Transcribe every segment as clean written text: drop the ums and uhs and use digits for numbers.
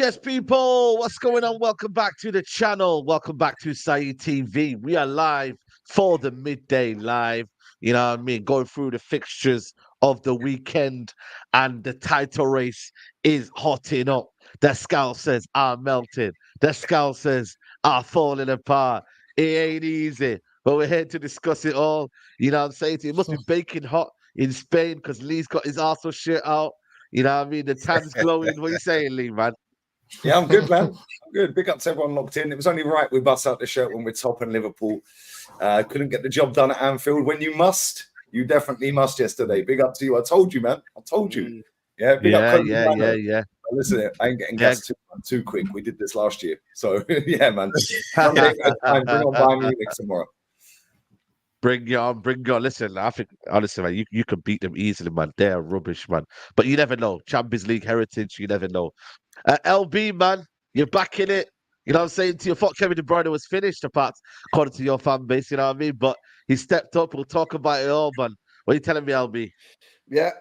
Yes, people. What's going on? Welcome back to the channel. Welcome back to Saeed TV. We are live for the midday live. You know what I mean? Going through the fixtures of the weekend, and the title race is hotting up. The Scousers are melting. The Scousers are falling apart. It ain't easy, but we're here to discuss it all. You know what I'm saying? It must be baking hot in Spain because Lee's got his Arsenal shirt out. You know what I mean? The tan's glowing. What are you saying, Lee, man? Yeah, I'm good, man. I'm good. Big up to everyone locked in. It was only right we bust out the shirt when we're topping Liverpool. Couldn't get the job done at Anfield. When you must, you definitely must yesterday. Big up to you. I told you, man. I told you. Yeah, big up. Yeah. Listen, I ain't getting gas too quick. We did this last year. So, yeah, man. Bring on Bayern Munich tomorrow. Bring you on. Listen, I think, honestly, man, you can beat them easily, man. They're rubbish, man. But you never know. Champions League heritage, you never know. LB, man, you're back in it. You know what I'm saying to you? I thought Kevin De Bruyne was finished, apart, according to your fan base, you know what I mean? But he stepped up. We'll talk about it all, man. What are you telling me, LB? Yeah,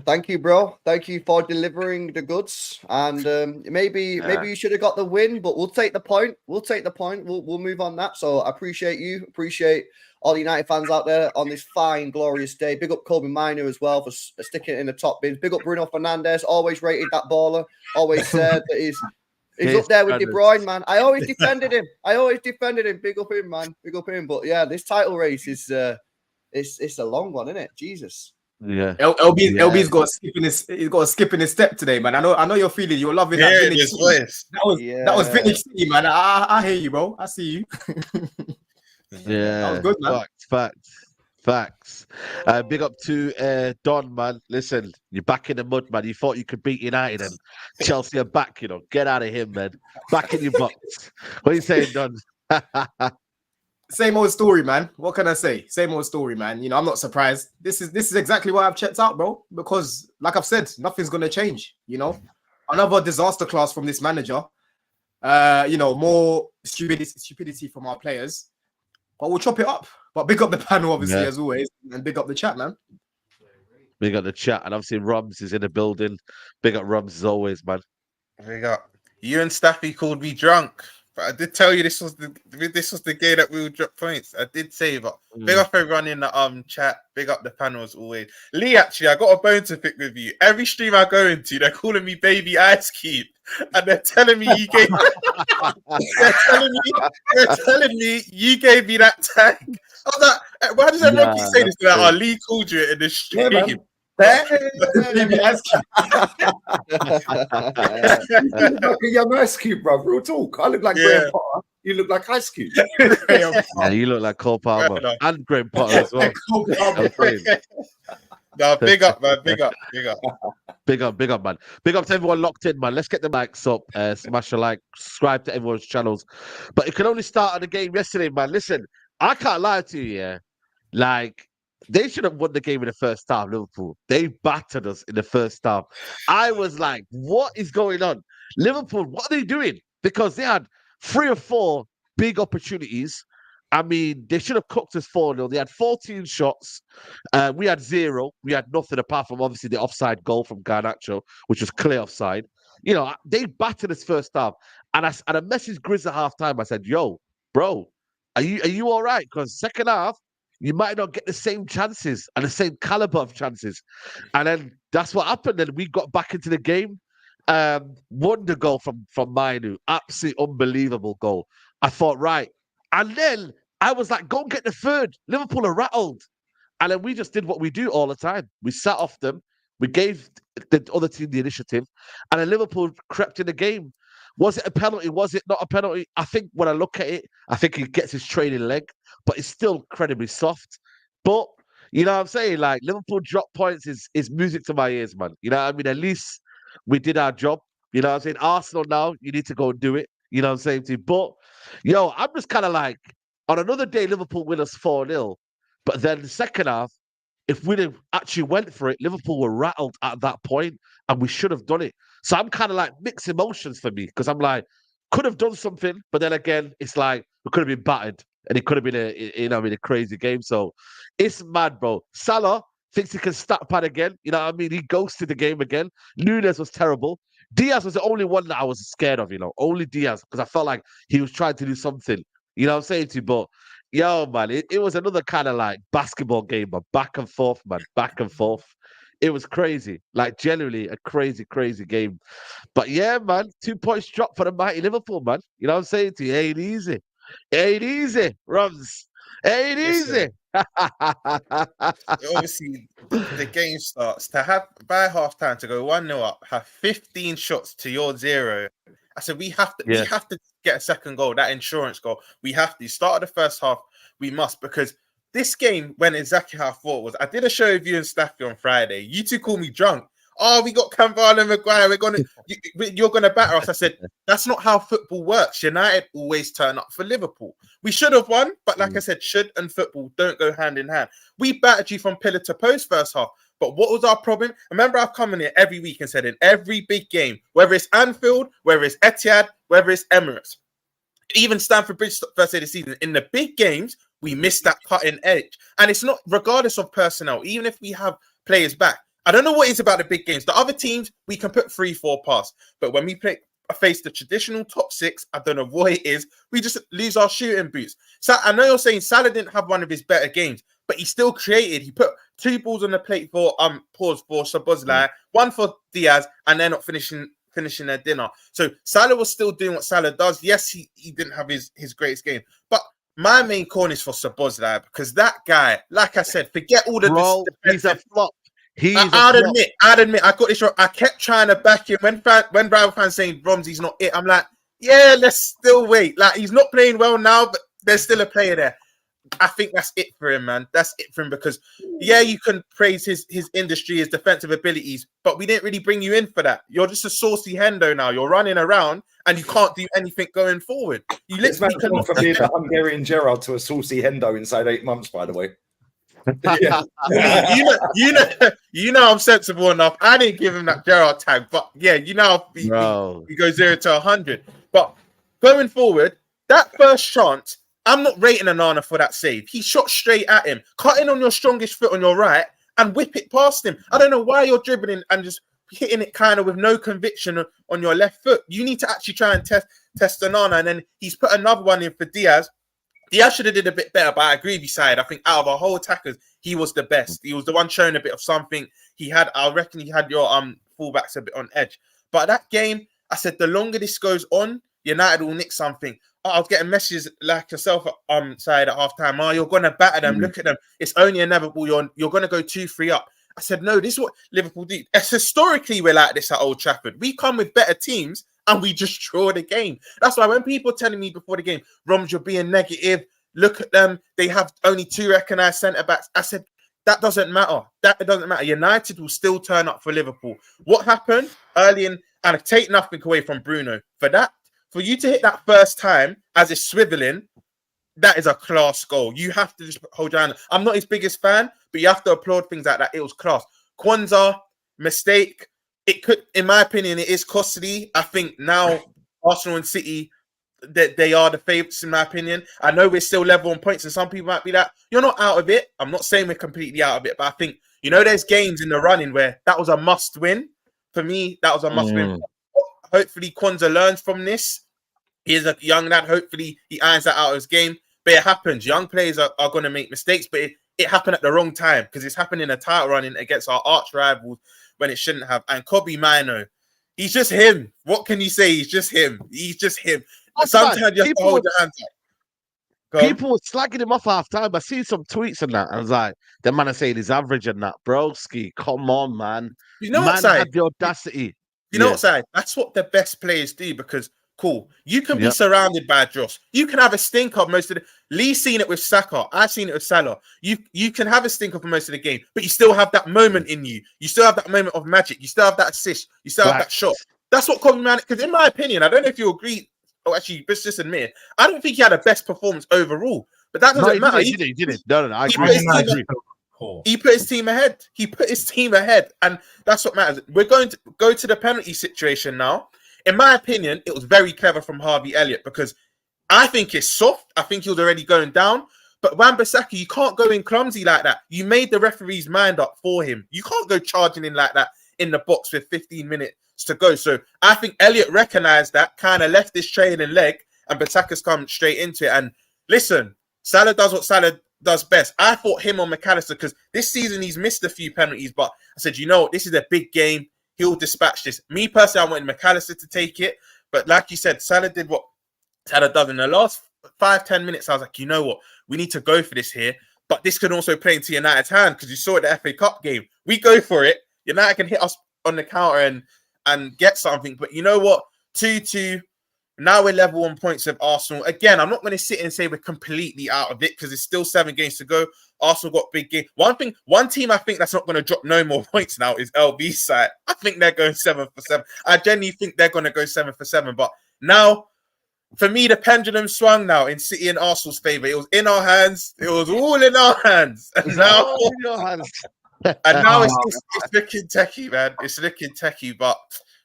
thank you, bro. Thank you for delivering the goods. And maybe you should have got the win, but we'll take the point. We'll move on that. So I appreciate you. Appreciate all the United fans out there on this fine, glorious day. Big up Kobe Miner as well for sticking it in the top bins. Big up Bruno Fernandes. Always rated that baller. Always said that he's up there with De Bruyne, man. I always defended him. Big up him, man. Big up him. But yeah, this title race is it's a long one, isn't it? Jesus. Yeah, LB's got a skip in his step today, man. I know you're feeling. You're loving that Vintage voice. That was Vintage City, man. I hear you, bro. I see you. Yeah, that was good, man. Facts. Big up to Don, man. Listen, you're back in the mud, man. You thought you could beat United, and Chelsea are back. You know, get out of here, man. Back in your box. What are you saying, Don? Same old story, man. What can I say? Same old story, man. You know, I'm not surprised. This is exactly why I've checked out, bro. Because, like I've said, nothing's gonna change. You know, another disaster class from this manager. You know, more stupidity from our players. But we'll chop it up. But big up the panel, obviously, as always, and big up the chat, man. Big up the chat, and obviously Rums is in the building. Big up Rums as always, man. Big up. You and Staffy called me drunk, But I did tell you this was the game that we would drop points. I did say, but big up everyone in the chat. Big up the panel as always. Lee, actually, I got a bone to pick with you. Every stream I go into, they're calling me Baby Ice Cube, and they're telling me you gave. they're telling me you gave me that tag. I was like, why does everyone keep saying this? Like, Lee called you in the stream. Yeah, man. Baby Ice Cube. You look like a young Ice Cube, bro. Real talk. I look like Graham Potter. You look like Ice Cube. Yeah, you look like Cole Palmer and Graham Potter as well. No, big up, man. Big up. Big up, man. Big up to everyone locked in, man. Let's get the mics up. Smash a like, subscribe to everyone's channels. But it can only start at the game yesterday, man. Listen, I can't lie to you, yeah. Like, they should have won the game in the first half, Liverpool. They battered us in the first half. I was like, what is going on? Liverpool, what are they doing? Because they had 3 or 4 big opportunities. I mean, they should have cooked us 4-0. They had 14 shots. We had 0. We had nothing apart from, obviously, the offside goal from Garnacho, which was clear offside. You know, they battered us first half. And I messaged Grizz at halftime. I said, yo, bro, are you all right? Because second half, you might not get the same chances and the same caliber of chances. And then that's what happened. And we got back into the game. Wonder goal from Mainu. Absolutely unbelievable goal. I thought, right. And then I was like, go and get the third. Liverpool are rattled. And then we just did what we do all the time. We sat off them. We gave the other team the initiative. And then Liverpool crept in the game. Was it a penalty? Was it not a penalty? I think when I look at it, I think he gets his trailing leg, but it's still incredibly soft. But, you know what I'm saying? Like, Liverpool drop points is music to my ears, man. You know what I mean? At least we did our job. You know what I'm saying? Arsenal now, you need to go and do it. You know what I'm saying to you? But, yo, I'm just kind of like, on another day, Liverpool win us 4-0. But then the second half, if we'd have actually went for it, Liverpool were rattled at that point, and we should have done it. So I'm kind of like mixed emotions for me, because I'm like, could have done something, but then again, it's like we could have been battered, and it could have been a crazy game. So it's mad, bro. Salah thinks he can stack pad again. You know what I mean? He ghosted the game again. Nunes was terrible. Diaz was the only one that I was scared of, only Diaz, because I felt like he was trying to do something. You know what I'm saying to you? But yo, man, it was another kind of like basketball game, but back and forth, man, back and forth. It was crazy, like genuinely a crazy, crazy game. But yeah, man, 2 points dropped for the mighty Liverpool, man. You know what I'm saying to you? It ain't easy. It ain't easy, Rums. It ain't easy. Obviously, the game starts to have by halftime to go 1-0 up, have 15 shots to your 0. I said we have to get a second goal, that insurance goal. We have to start of the first half. We must, because this game went exactly how I thought it was. I did a show with you and Staffy on Friday. You two called me drunk. Oh, we got Campbell and Maguire. You're gonna batter us. I said that's not how football works. United always turn up for Liverpool. We should have won, but like I said, should and football don't go hand in hand. We battered you from pillar to post first half. But what was our problem? Remember, I've come in here every week and said in every big game, whether it's Anfield, whether it's Etihad, whether it's Emirates, even Stamford Bridge first day of the season, in the big games, we missed that cutting edge. And it's not regardless of personnel, even if we have players back. I don't know what it's about the big games. The other teams, we can put 3-4 past. But when we face the traditional top 6, I don't know what it is, we just lose our shooting boots. So I know you're saying Salah didn't have one of his better games, but he still created. He put 2 balls on the plate for Szoboszlai, 1 for Diaz, and they're not finishing their dinner. So Salah was still doing what Salah does. Yes, he didn't have his greatest game, but my main corner is for Szoboszlai, because that guy, like I said, forget all the... Bro, he's a flop. I'd admit, I got this wrong. I kept trying to back him when Bravo fans saying Romsey's not it. I'm like, yeah, let's still wait. Like, he's not playing well now, but there's still a player there. I think that's it for him, man. That's it for him, because yeah, you can praise his industry, his defensive abilities, but we didn't really bring you in for that. You're just a saucy hendo now. You're running around and you can't do anything going forward. You literally gone from being a Hungarian Gerrard to a saucy hendo inside 8 months, by the way. Yeah. you know I'm sensible enough. I didn't give him that Gerrard tag, but yeah, we go 0 to 100. But going forward, that first chance, I'm not rating Onana for that save. He shot straight at him, cutting on your strongest foot on your right and whip it past him. I don't know why you're dribbling and just hitting it kind of with no conviction on your left foot. You need to actually try and Testanana, and then he's put another one in for Diaz. Diaz should have did a bit better, but I agree with you, Syed. I think out of our whole attackers, he was the best. He was the one showing a bit of something. I reckon he had your fullbacks a bit on edge. But that game, I said, the longer this goes on, United will nick something. I was getting messages like yourself, Syed, at halftime. Oh, you're gonna batter them. Look at them. It's only inevitable. You're gonna go 2-3 up. I said, no, this is what Liverpool do. Historically, we're like this at Old Trafford. We come with better teams and we just draw the game. That's why when people are telling me before the game, Roms, you're being negative. Look at them. They have only 2 recognised centre-backs. I said, that doesn't matter. That doesn't matter. United will still turn up for Liverpool. What happened early in, and I take nothing away from Bruno, for you to hit that first time as it's swiveling, that is a class goal. You have to just hold your hand. I'm not his biggest fan, but you have to applaud things like that. It was class. Kwanzaa, mistake. It could, in my opinion, it is costly. I think now Arsenal and City, they are the favourites, in my opinion. I know we're still level on points, and some people might be like, you're not out of it. I'm not saying we're completely out of it, but I think, there's games in the running where that was a must win. For me, that was a must win. Hopefully, Kwanzaa learns from this. He's a young lad. Hopefully, he irons that out of his game. But it happens. Young players are going to make mistakes, but it happened at the wrong time because it's happened in a title running against our arch rivals when it shouldn't have. And Kobe Mino, he's just him. What can you say? He's just him. He's just him. Sometimes you have to hold your hands up. People were slagging him off half time. I see some tweets and that. I was like, the man is saying he's average and that. Broski, come on, man. You know man what, Sai? had the audacity. You know what, Sai? That's what the best players do because, cool, you can be surrounded by dross. You can have a stinker most of the... Lee's seen it with Saka. I've seen it with Salah. You can have a stinker for most of the game, but you still have that moment in you. You still have that moment of magic. You still have that assist. You still have that shot. That's what Kobe Mino... Because in my opinion, I don't know if you agree... Oh, actually, let's just admit, I don't think he had a best performance overall. But that doesn't matter. He didn't. No, I agree. He put his team ahead. He put his team ahead. And that's what matters. We're going to go to the penalty situation now. In my opinion, it was very clever from Harvey Elliott because I think it's soft. I think he was already going down. But Wan-Bissaka, you can't go in clumsy like that. You made the referee's mind up for him. You can't go charging in like that in the box with 15 minutes to go. So I think Elliott recognised that, kind of left his trailing leg, and Bissaka's come straight into it. And listen, Salah does what Salah does best. I thought him on McAllister because this season he's missed a few penalties, but I said, this is a big game. He'll dispatch this. Me personally, I wanted McAllister to take it, but like you said, Salah did what Salah does in the last 5-10 minutes. I was like, you know what? We need to go for this here, but this could also play into United's hand because you saw it at the FA Cup game. We go for it. United can hit us on the counter and get something, but you know what? 2-2. Now we're level on points with Arsenal. Again, I'm not going to sit and say we're completely out of it because it's still 7 games to go. Arsenal got big game. One team I think that's not going to drop no more points now is LB's side. I think they're going 7 for 7. I genuinely think they're going to go 7 for 7. But now, for me, the pendulum swung now in City and Arsenal's favour. It was in our hands. It was all in our hands. And now, now it's looking techie, man. It's looking techie, but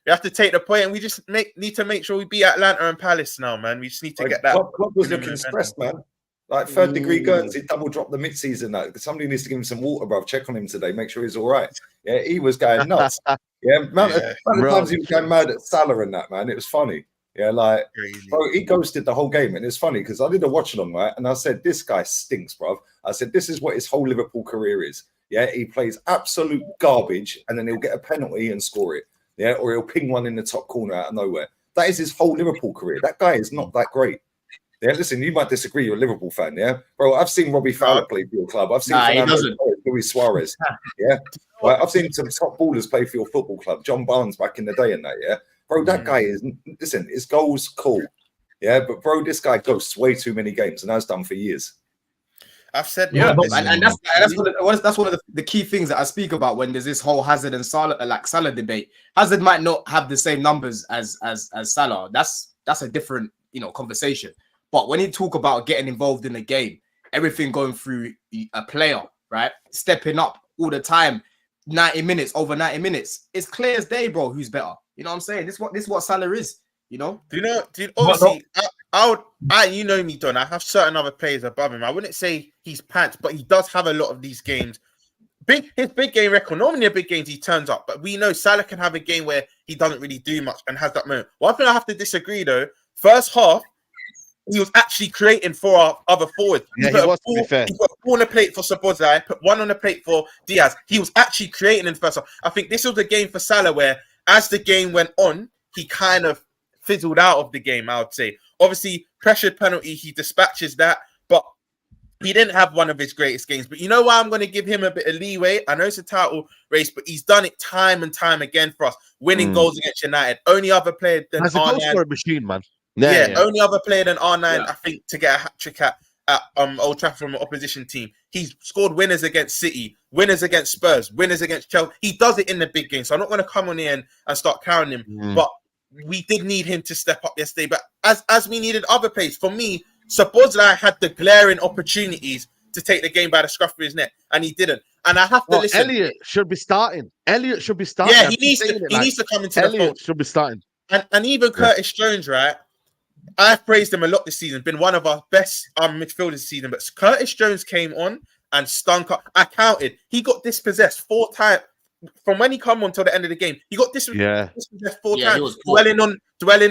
we have to take the point, and we just need to make sure we beat Atlanta and Palace now, man. We just need to get that. Klopp was looking stressed, man. Like third degree Guernsey, double dropped the mid-season. Somebody needs to give him some water, bro. Check on him today. Make sure he's all right. Yeah, he was going nuts. Amount of times he was going mad at Salah and that, man. It was funny. Yeah, like, bro, he ghosted the whole game. And it's funny because I did a watch along, right? And I said, this guy stinks, bro. I said, this is what his whole Liverpool career is. Yeah, he plays absolute garbage and then he'll get a penalty and score it. Yeah, or he'll ping one in the top corner out of nowhere. That is his whole Liverpool career. That guy is not that great. Yeah, listen, you might disagree. You're a Liverpool fan, yeah? Bro, I've seen Robbie Fowler play for your club. I've seen Luis Suarez. Yeah? Right? I've seen some top ballers play for your football club. John Barnes back in the day and that, yeah? Bro, that guy is, listen, his goal's cool. Yeah, but bro, this guy ghosts way too many games and has done for years. I've said, and that's one of the key things that I speak about when there's this whole Hazard and Salah debate. Hazard might not have the same numbers as Salah. That's a different conversation. But when you talk about getting involved in the game, everything going through a player, right, stepping up all the time, 90 minutes, over 90 minutes, it's clear as day, bro. Who's better? You know what I'm saying? This is what Salah is. You know? Obviously, you know me, Don. I have certain other players above him. I wouldn't say he's pants, but he does have a lot of these games. His big game record. Normally, in big games he turns up, but we know Salah can have a game where he doesn't really do much and has that moment. One thing I have to disagree though, First half, he was actually creating for our other forwards. Yeah, he was, to be fair. He put one on the plate for Szoboszlai, put one on the plate for Diaz. He was actually creating in the first half. I think this was a game for Salah where, as the game went on, he kind of fizzled out of the game, I would say. Obviously, pressured penalty, he dispatches that, but he didn't have one of his greatest games. But you know why I'm going to give him a bit of leeway? I know it's a title race, but he's done it time and time again for us, winning goals against United. Only other player than As a goal R9. scoring machine, man. Yeah, only other player than R9, Yeah. I think, to get a hat trick at Old Trafford from an opposition team. He's scored winners against City, winners against Spurs, winners against Chelsea. He does it in the big game. So I'm not going to come on here and start counting him. But we did need him to step up yesterday. But as we needed other players, for me, Szoboszlai had the glaring opportunities to take the game by the scruff of his neck, and he didn't. And I have to listen. Elliot should be starting. Elliot should be starting. Yeah, he needs to come into the fold. Elliot should be starting. And even Curtis Jones, right? I've praised him a lot this season. Been one of our best midfielders this season. But Curtis Jones came on and stunk up. I counted. He got dispossessed 4 times from when he come on till the end of the game. He got dispossessed 4 times. Dwelling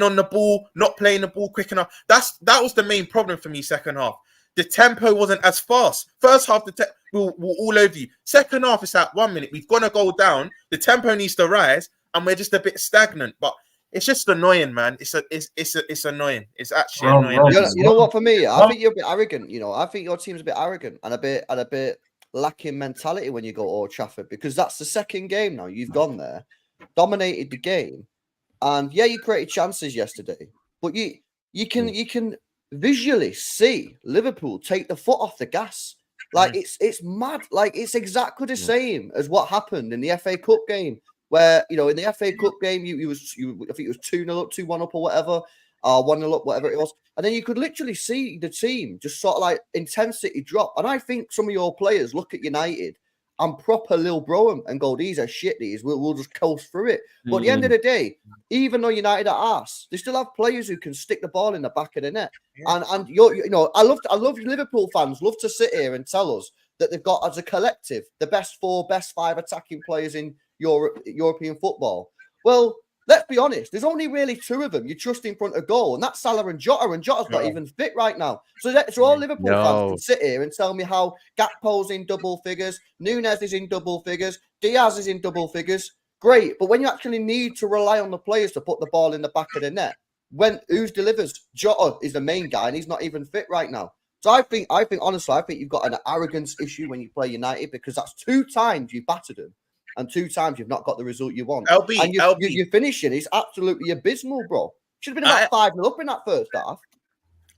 on the ball, not playing the ball quick enough. That was the main problem for me. Second half, the tempo wasn't as fast. First half, we're all over you. Second half, it's like 1 minute. We've got to go down. The tempo needs to rise, and we're just a bit stagnant. But it's just annoying, man. It's annoying. It's actually annoying. You know what? For me, I think you're a bit arrogant. You know, I think your team's a bit arrogant and a bit lacking mentality when you go to Old Trafford, because that's the second game now. You've gone there, dominated the game, and yeah, you created chances yesterday, but you can visually see Liverpool take the foot off the gas. Like it's mad. Like it's exactly the same as what happened in the FA Cup game. Where, you know, in the FA Cup game, I think it was 2-0 up, 2-1 up or whatever, 1-0 up, whatever it was. And then you could literally see the team just sort of like intensity drop. And I think some of your players look at United and proper Lil Bro and go, these are shit, these. We'll just coast through it. But at the end of the day, even though United are arse, they still have players who can stick the ball in the back of the net. Yeah. And you know, I love Liverpool fans love to sit here and tell us that they've got, as a collective, the best 4, best 5 attacking players in European football. Well, let's be honest. There's only really 2 of them you trust in front of goal, and that's Salah and Jota. And Jota's not even fit right now. So all Liverpool fans can sit here and tell me how Gakpo's in double figures, Núñez is in double figures, Diaz is in double figures. Great, but when you actually need to rely on the players to put the ball in the back of the net, who delivers? Jota is the main guy, and he's not even fit right now. So I think honestly, you've got an arrogance issue when you play United, because that's 2 times you battered them. And 2 times you've not got the result you want. Your finishing is absolutely abysmal, bro. Should have been about 5-0 up in that first half.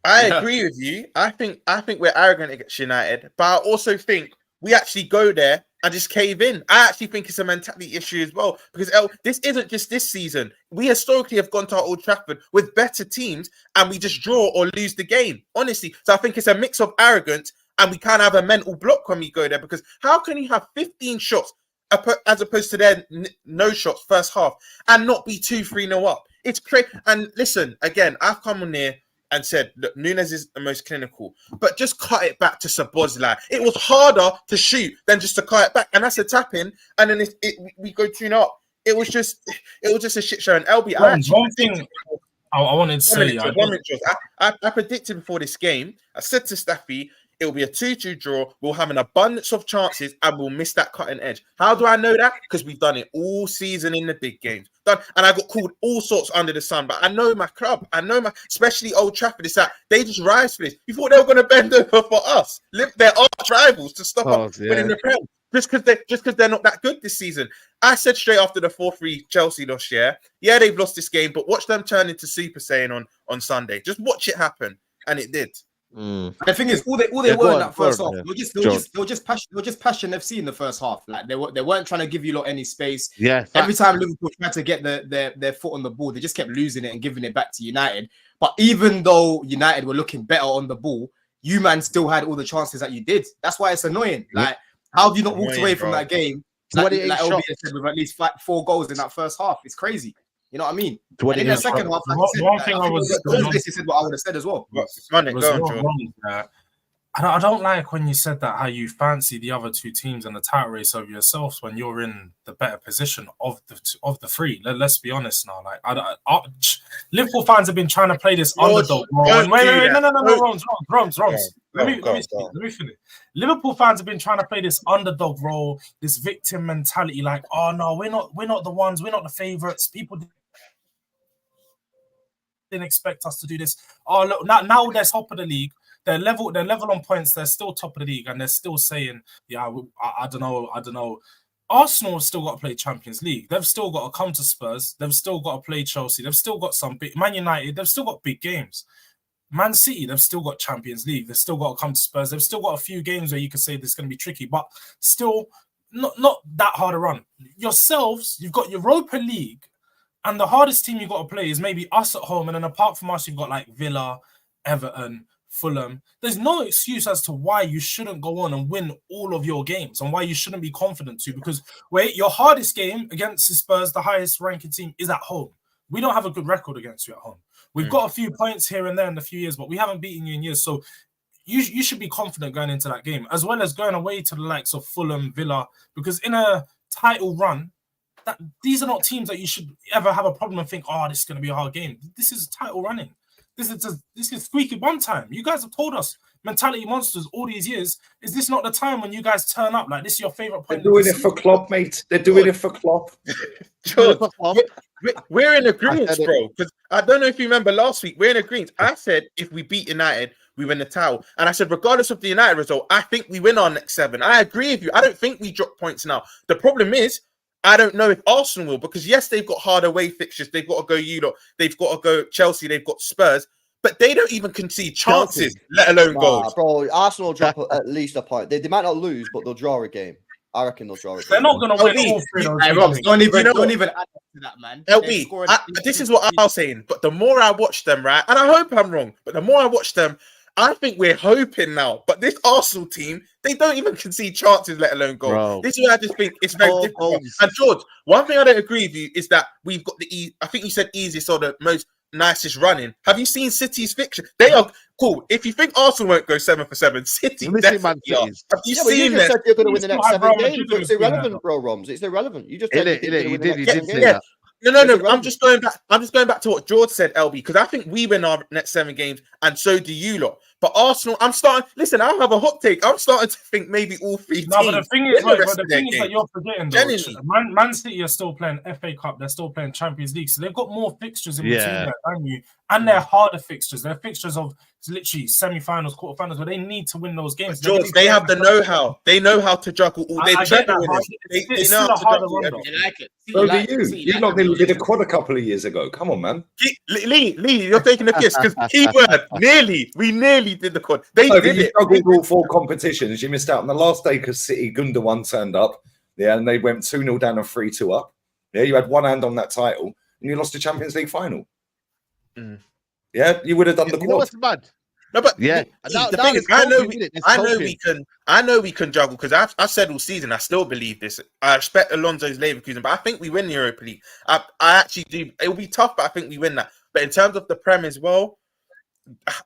I agree with you. I think we're arrogant against United, but I also think we actually go there and just cave in. I actually think it's a mentality issue as well, because this isn't just this season. We historically have gone to Old Trafford with better teams and we just draw or lose the game, honestly. So I think it's a mix of arrogance, and we kind of have a mental block when we go there, because how can you have 15 shots as opposed to their no shots first half and not be 2-3-0 up? It's crazy. And listen, again, I've come on here and said, look, Núñez is the most clinical, but just cut it back to Szoboszlai. It was harder to shoot than just to cut it back, and that's a tap in, and then we go 2-0 up. It was just a shit show. And LB, one thing I wanted to say, I predicted before this game. I said to Staffy, it will be a 2-2 draw. We'll have an abundance of chances and we'll miss that cutting edge. How do I know that? Because we've done it all season in the big games. And I got called all sorts under the sun, but I know my club. Especially Old Trafford. It's that they just rise for this. You thought they were going to bend over for us. They're arch rivals to stop us winning the Prem. Just because they're not that good this season. I said straight after the 4-3 Chelsea loss, yeah, they've lost this game, but watch them turn into Super Saiyan on Sunday. Just watch it happen. And it did. The thing is, all they were in that first half, they were just passion FC in the first half. Like they weren't trying to give you lot any space. Yeah. Every time Liverpool tried to get their foot on the ball, they just kept losing it and giving it back to United. But even though United were looking better on the ball, you man still had all the chances that you did. That's why it's annoying. Like, how have you not walked away from that game? Like LB said, with at least 4 goals in that first half? It's crazy. You know what I mean? And in the second half, like I said, one thing I was said what I would have said as well. I don't like when you said that, how you fancy the other two teams in the title race over yourselves when you're in the better position of the three. Let's be honest now. Like, Liverpool fans have been trying to play this underdog role. don't Wait, do that. no, Roms. Go Let me finish. Liverpool fans have been trying to play this underdog role, this victim mentality. Like, oh no, we're not the ones, we're not the favourites. People didn't expect us to do this. Oh look, now they're top of the league. They're level on points. They're still top of the league, and they're still saying, "Yeah, I don't know." Arsenal have still got to play Champions League. They've still got to come to Spurs. They've still got to play Chelsea. They've still got some big Man United. They've still got big games. Man City, they've still got Champions League. They've still got to come to Spurs. They've still got a few games where you can say this is going to be tricky, but still not that hard to run. Yourselves, you've got Europa League, and the hardest team you've got to play is maybe us at home, and then apart from us, you've got like Villa, Everton, Fulham. There's no excuse as to why you shouldn't go on and win all of your games and why you shouldn't be confident to, because your hardest game against the Spurs, the highest ranking team, is at home. We don't have a good record against you at home. We've got a few points here and there in a few years, but we haven't beaten you in years. So you should be confident going into that game, as well as going away to the likes of Fulham, Villa, because in a title run, these are not teams that you should ever have a problem and think, oh, this is going to be a hard game. This is title running. This is squeaky bum time. You guys have told us, mentality monsters, all these years. Is this not the time when you guys turn up? Like, this is your favorite point. They're doing it for Klopp, mate. They're doing it for Klopp. George, we're in agreement, bro. Because I don't know if you remember last week, we're in agreement. I said if we beat United, we win the title. And I said, regardless of the United result, I think we win our next 7. I agree with you. I don't think we drop points now. The problem is, I don't know if Arsenal will, because yes, they've got hard away fixtures. They've got to go they've got to go Chelsea, they've got Spurs, but they don't even concede chances, let alone goals. Bro, Arsenal will drop at least a point. They might not lose, but they'll draw a game. I reckon they'll draw a game. They're not going to win all 3 of those. Don't even add to that, man. LB, this is what I was saying, but the more I watch them, right, and I hope I'm wrong, but the more I watch them, I think we're hoping now. But this Arsenal team, they don't even concede chances, let alone goals. Bro. This is where I just think it's very difficult. And George, one thing I don't agree with you is that we've got I think you said easiest or the most nicest running. Have you seen City's fixture? They are cool. If you think Arsenal won't go 7 for 7, City definitely are. Have you seen that? Said you're going to win the next 7 games. It's irrelevant, bro, Roms. It's irrelevant. You just said you did say that. No. I'm just going back to what George said, LB, because I think we win our next 7 games, and so do you lot. But Arsenal, Listen, I'll have a hot take. I'm starting to think maybe all 3 teams. No, but the thing is that you're forgetting, though, Man City are still playing FA Cup. They're still playing Champions League, so they've got more fixtures in between there, than you, and they're harder fixtures. They're fixtures of literally semi-finals, quarterfinals, where they need to win those games. George, they have the know-how. They know how to juggle all. They know how to juggle everything. They like it. So do you. You lot did a quad a couple of years ago. Come on, man. Lee, you're taking the piss, because keyword, we nearly did the quad. They did it. You struggled all 4 competitions. You missed out on the last day because City Gundogan turned up. Yeah, and they went 2-0 down and 3-2 up. Yeah, you had one hand on that title, and you lost the Champions League final. Yeah, you would have done the quad. You know what's bad? No, but the thing is, I know we can juggle, because I've said all season, I still believe this. I respect Alonso's Leverkusen, but I think we win the Europa League. I actually do. It will be tough, but I think we win that. But in terms of the Prem as well,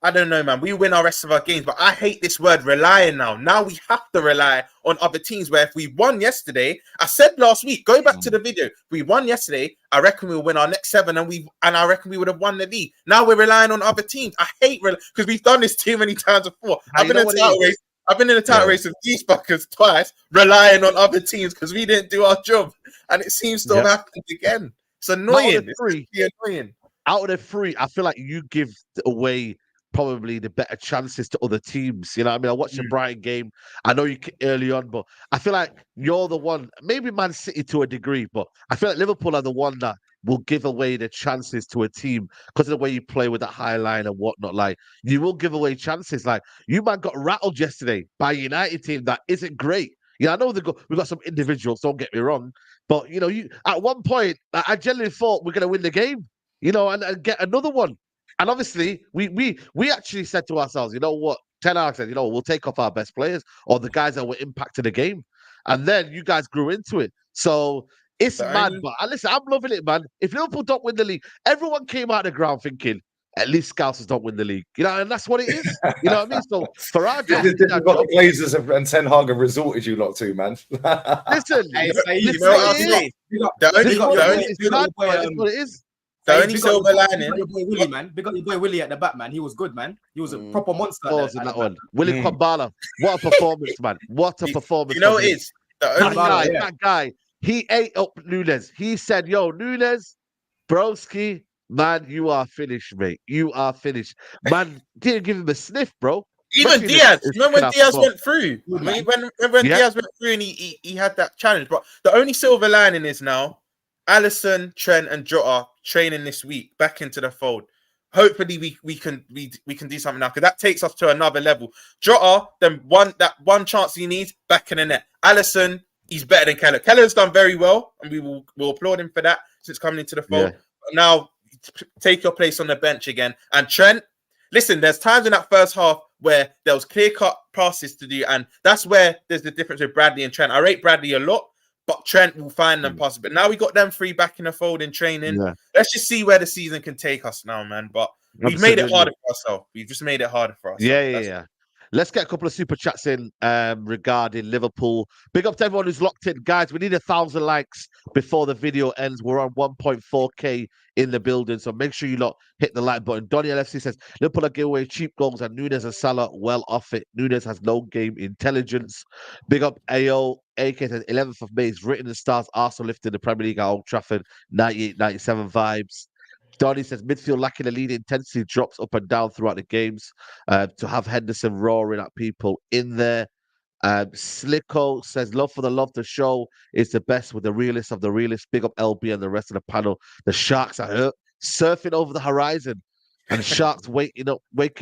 I don't know, man. We win our rest of our games, but I hate this word relying now. Now we have to rely on other teams, where if we won yesterday, I said last week, go back to the video, if we won yesterday, I reckon we'll win our next 7, and I reckon we would have won the league. Now we're relying on other teams. I hate because we've done this too many times before. I've been in the title race with these fuckers twice, relying on other teams because we didn't do our job, and it seems to have happened again. It's annoying. It's annoying. Out of the 3, I feel like you give away probably the better chances to other teams. You know what I mean? I watched the Brighton game. I know you early on, but I feel like you're the one, maybe Man City to a degree, but I feel like Liverpool are the one that will give away the chances to a team because of the way you play with that high line and whatnot. Like, you will give away chances. Like, you man got rattled yesterday by a United team that isn't great. Yeah, I know we got some individuals, don't get me wrong, but you know, at one point, I genuinely thought we're going to win the game. You know, and get another one. And obviously, we actually said to ourselves, you know what? Ten Hag said, you know, we'll take off our best players or the guys that were impacting the game. And then you guys grew into it. So it's mad. But listen, I'm loving it, man. If Liverpool don't win the league, everyone came out of the ground thinking, at least Scousers don't win the league. You know, and that's what it is. You know what I mean? So for our job, This is what the Glazers and Ten Hag have resorted you lot to, man. listen, Hey, listen, know what I'll it is. say? The This only, is what the it only, is. It's sad, but it's what it is. the Hey, only big up silver your- lining. big up your boy Willie, man. Big up your boy Willie at the back, man. He was good, man. He was a proper monster. Pause in at that the one. back. Willie Kwambala, what a performance, man! What a performance! You know from what it him. is? The That only guy, yeah. that guy, he ate up Nunes. He said, "Yo, Nunes, broski, man, you are finished, mate. You are finished." Man, didn't give him a sniff, bro. even Especially in Diaz. the Remember when second half Diaz as well. went through? Good, I mean, man. when Yeah. Diaz went through and he had that challenge. But the only silver lining is now Alisson, Trent, and Jota training this week back into the fold. Hopefully we can do something now because that takes us to another level. Jota, then that one chance he needs back in the net. Alisson, he's better than Keller. Keller's done very well, and we'll applaud him for that since coming into the fold. Yeah. But now take your place on the bench again. And Trent, listen, there's times in that first half where there was clear-cut passes to do, and that's where there's the difference with Bradley and Trent. I rate Bradley a lot, but Trent will find them passes. But now we got them three back in the fold in training. Yeah. Let's just see where the season can take us now, man. But we've made it Absolutely. harder for ourselves. We've just made it harder for ourselves. Yeah. Let's get a couple of super chats in regarding Liverpool. Big up to everyone who's locked in. Guys, we need 1,000 likes before the video ends. We're on 1.4K in the building, so make sure you lot hit the like button. Donny LFC says, Liverpool are giving away cheap goals and Nunes and Salah well off it. Nunes has no game intelligence. Big up AO. AK says, 11th of May is written in stars. Arsenal lifting the Premier League at Old Trafford. 98-97 vibes. Donny says midfield lacking the lead, intensity drops up and down throughout the games. To have Henderson roaring at people in there. Slicko says love for the love to show is the best with the realest of the realest. Big up LB and the rest of the panel. The Sharks are hurt, surfing over the horizon. And Sharks waking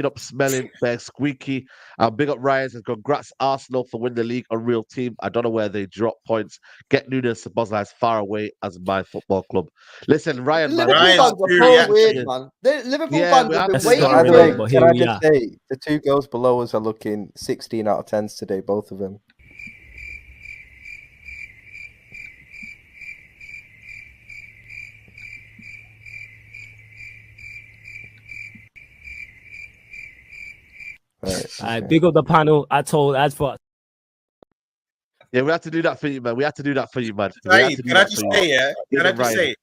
up smelling bare squeaky. Big up Ryan says, congrats Arsenal for winning the league. Unreal team. I don't know where they drop points. Get Nunes to Bosnia as far away as my football club. Listen, Ryan, man. Ryan's Liverpool fans serious. are so weird, man. Liverpool Yeah, fans we have have been to waiting start By the for way, it. but Can here I we just are. say the two girls below us are looking 16 out of 10s today, both of them. Right. Big up the panel. Yeah, we have to do that for you, man. We have to do that for you, man. We have to do Can I that just for you. say, yeah? Can I just say,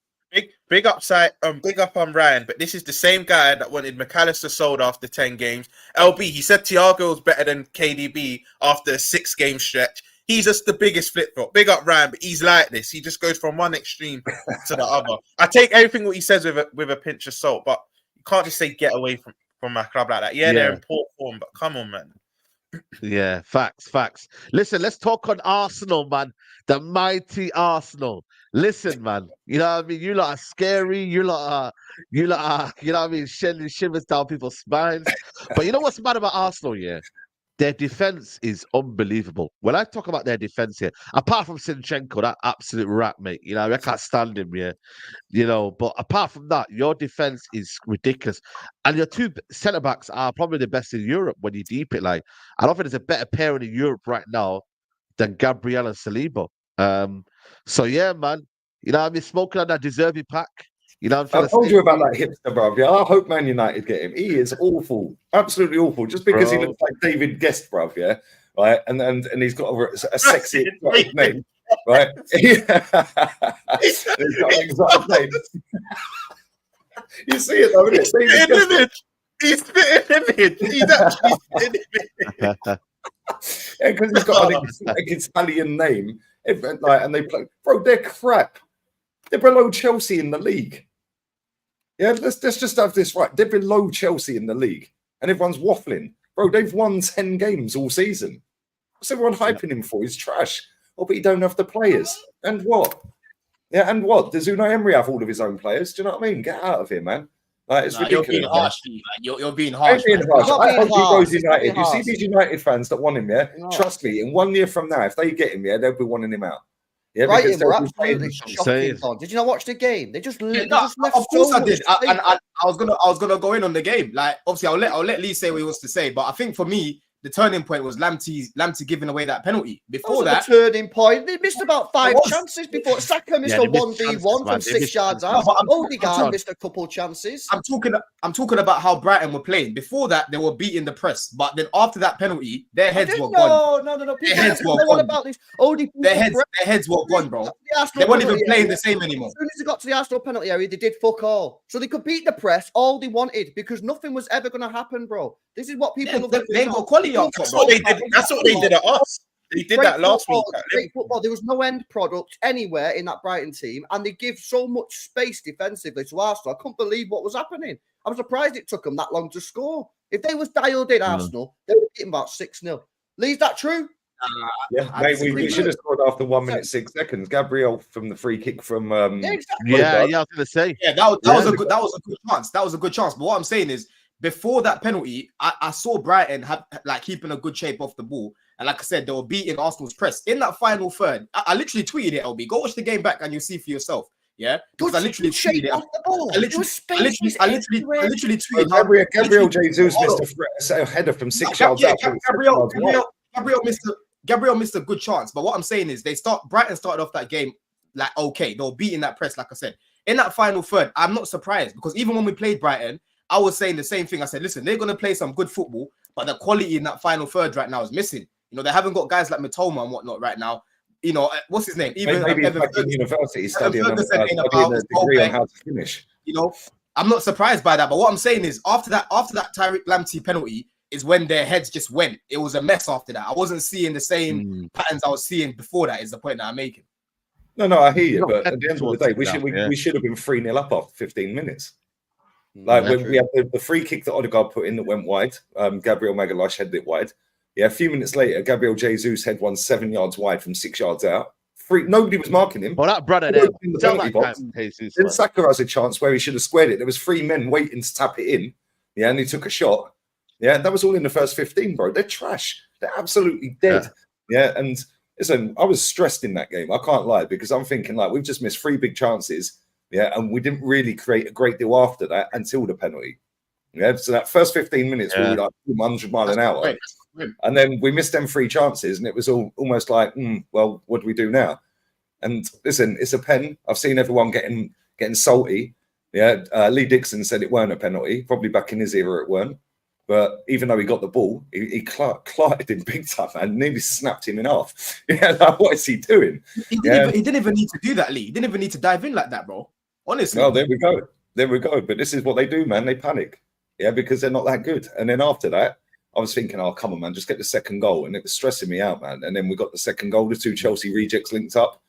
big up on Ryan, but this is the same guy that wanted McAllister sold after 10 games. LB, he said Thiago's better than KDB after a 6-game stretch. He's just the biggest flip-flop. Big up Ryan, but he's like this. He just goes from one extreme to the other. I take everything what he says with a pinch of salt, but you can't just say get away from my club like that. Yeah, they're in poor form, but come on, man. Yeah, facts. Listen, let's talk on Arsenal, man. The mighty Arsenal. Listen, man. You know what I mean? You lot are scary. You lot are, you know what I mean? Shedding shivers down people's spines. But you know what's mad about Arsenal, yeah? Their defense is unbelievable. When I talk about their defense here, apart from Sinchenko, that absolute rat, mate, you know, I can't stand him, yeah. You know, but apart from that, your defense is ridiculous. And your two centre backs are probably the best in Europe when you deep it. Like, I don't think there's a better pairing in Europe right now than Gabriel and Saliba. So yeah, man. You know, I've been smoking on that Deservy pack. You know, I told you about that hipster, bruv. Yeah, I hope Man United get him. He is awful, absolutely awful. Just because he looks like David Guest, bruv. Yeah, right. And he's got a sexy name, right? He's got an exotic name. You see it though, isn't it? He's fitting image. He's actually fitting image. Yeah, because he's got an Italian name. And they play, bro. They're crap. They're below Chelsea in the league. Yeah, let's just have this right. They're below Chelsea in the league, and everyone's waffling, bro. They've won 10 games all season. What's everyone hyping him for? He's trash. Oh, but he don't have the players. And what? Yeah, and what? Does Unai Emery have all of his own players? Do you know what I mean? Get out of here, man. Like, it's ridiculous. You're being harsh. You're being I'm harsh. being harsh. Not I being hope he harsh. goes United. Not being You see harsh. these United fans that want him, yeah? No. Trust me, in 1 year from now, if they get him, yeah, they'll be wanting him out. Yeah, Right, because we're they'll be absolutely saying- shocking, Don. Did you not watch the game? They just, they No, just left of course so I did. much I was gonna go in on the game. Like, obviously, I'll let Lee say what he wants to say, but I think for me, the turning point was Lamptey giving away that penalty. Before That was that, the turning point. They missed about 5 was. chances before. Saka missed Yeah, a they missed chances, 1v1 man. from They 6 missed yards chances. out. No, but Odegaard I'm- missed a couple chances. I'm talking about how Brighton were playing. Before that, they were beating the press, but then after that penalty, their heads were gone. No. Their People heads were don't know gone. about this. Odegaard Their heads were gone, bro. They weren't even playing the same anymore. As soon as they got to the Arsenal penalty area, they did fuck all. So they could beat the press all they wanted because nothing was ever going to happen, bro. This is what people love. They ain't got quality up top, That's bro. what they did. That's what they did at us. They did that last week. Great football. There was no end product anywhere in that Brighton team, and they give so much space defensively to Arsenal. I couldn't believe what was happening. I'm surprised it took them that long to score. If they was dialed in Arsenal, they would have beaten about 6-0. Lee, is that true? Yeah, mate, we should have scored after 1 minute 6 seconds. Gabriel from the free kick from Yeah, exactly. Yeah, I was gonna say. Yeah, that was a good chance. That was a good chance. But what I'm saying is, before that penalty, I saw Brighton keeping a good shape off the ball. And like I said, they were beating Arsenal's press. In that final third, I literally tweeted it, LB. Go watch the game back and you'll see for yourself. Yeah? Because I literally tweeted it. I literally tweeted Gabriel Jesus missed a header from 6 yards out. Gabriel missed a good chance. But what I'm saying is Brighton started off that game like okay. They were beating that press, like I said. In that final third, I'm not surprised because even when we played Brighton, I was saying the same thing. I said, listen, they're going to play some good football, but the quality in that final third right now is missing. You know, they haven't got guys like Matoma and whatnot right now. You know, what's his name? Even maybe Evan back in university studying a degree on how to finish. You know, I'm not surprised by that. But what I'm saying is, after that Tariq Lamptey penalty is when their heads just went. It was a mess after that. I wasn't seeing the same patterns I was seeing before that. Is the point that I'm making. No, I hear you. But at the end of the day, we should have been 3-0 up after 15 minutes. Like when we had the free kick that Odegaard put in that went wide, Gabriel Magalhaes headed it wide. Yeah, a few minutes later, Gabriel Jesus had one 7 yards wide from 6 yards out. Nobody was marking him. Well, that brother there. Then Saka has a chance where he should have squared it. There was 3 men waiting to tap it in. Yeah, and he took a shot. Yeah, that was all in the first 15, bro. They're trash. They're absolutely dead. Yeah, and listen, I was stressed in that game. I can't lie because I'm thinking like we've just missed 3 big chances. Yeah, and we didn't really create a great deal after that until the penalty. Yeah, so that first 15 minutes we were like 100 miles an hour. Great. And then we missed them 3 chances, and it was almost like, well, what do we do now? And listen, it's a pen. I've seen everyone getting salty. Yeah, Lee Dixon said it weren't a penalty. Probably back in his era it weren't. But even though he got the ball, he clotted him big time and nearly snapped him in half. Yeah, like, what is he doing? He didn't even need to do that, Lee. He didn't even need to dive in like that, bro. Honestly. Well, there we go. But this is what they do, man. They panic. Yeah, because they're not that good. And then after that, I was thinking, oh, come on, man, just get the second goal. And it was stressing me out, man. And then we got the second goal. The 2 Chelsea rejects linked up.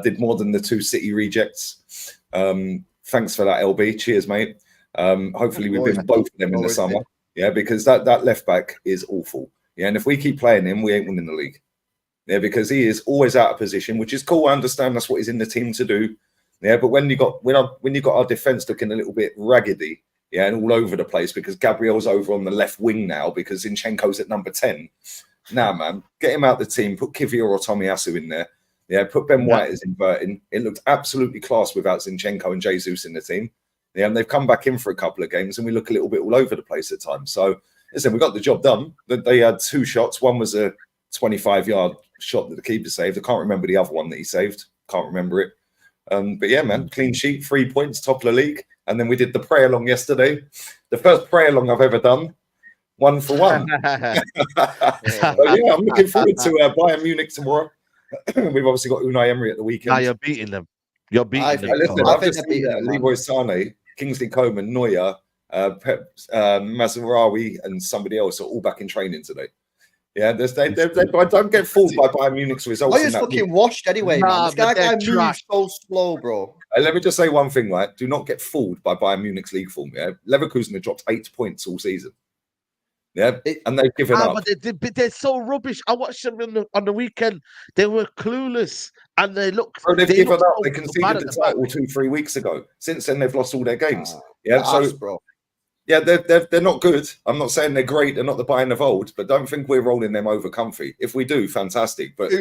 Did more than the 2 City rejects. Thanks for that, LB. Cheers, mate. Hopefully we win both of them in the summer. Yeah, because that left back is awful. Yeah, and if we keep playing him, we ain't winning the league. Yeah, because he is always out of position, which is cool. I understand that's what he's in the team to do. Yeah, but when you got our defense looking a little bit raggedy, yeah, and all over the place because Gabriel's over on the left wing now because Zinchenko's at number 10. Nah, man, get him out the team. Put Kivior or Tomiyasu in there. Yeah, put Ben White as inverting. It looked absolutely class without Zinchenko and Jesus in the team. Yeah, and they've come back in for a couple of games and we look a little bit all over the place at times. So, listen, we got the job done. They had 2 shots. One was a 25-yard shot that the keeper saved. I can't remember the other one that he saved. Can't remember it. But yeah, man, clean sheet, 3 points, top of the league. And then we did the prayer along yesterday. The first prayer along I've ever done. 1 for 1. But yeah, I'm looking forward to Bayern Munich tomorrow. We've obviously got Unai Emery at the weekend. Now you're beating them. You're beating them. Listen, I've just seen Leroy Sané, Kingsley Coman, Neuer, Mazraoui, and somebody else are all back in training today. Yeah, don't get fooled by Bayern Munich's results. I just fucking washed anyway, man. This guy moves so slow, bro. Let me just say one thing, right? Do not get fooled by Bayern Munich's league form. Yeah, Leverkusen have dropped 8 points all season. Yeah, and they've given up. But they're so rubbish. I watched them on the weekend. They were clueless, and they look. Bro, they've given up. They conceded the title 2-3 weeks ago. Since then, they've lost all their games. Yeah, so bro. Yeah, they're not good. I'm not saying they're great. They're not the Bayern of old, but don't think we're rolling them over comfy. If we do, fantastic. But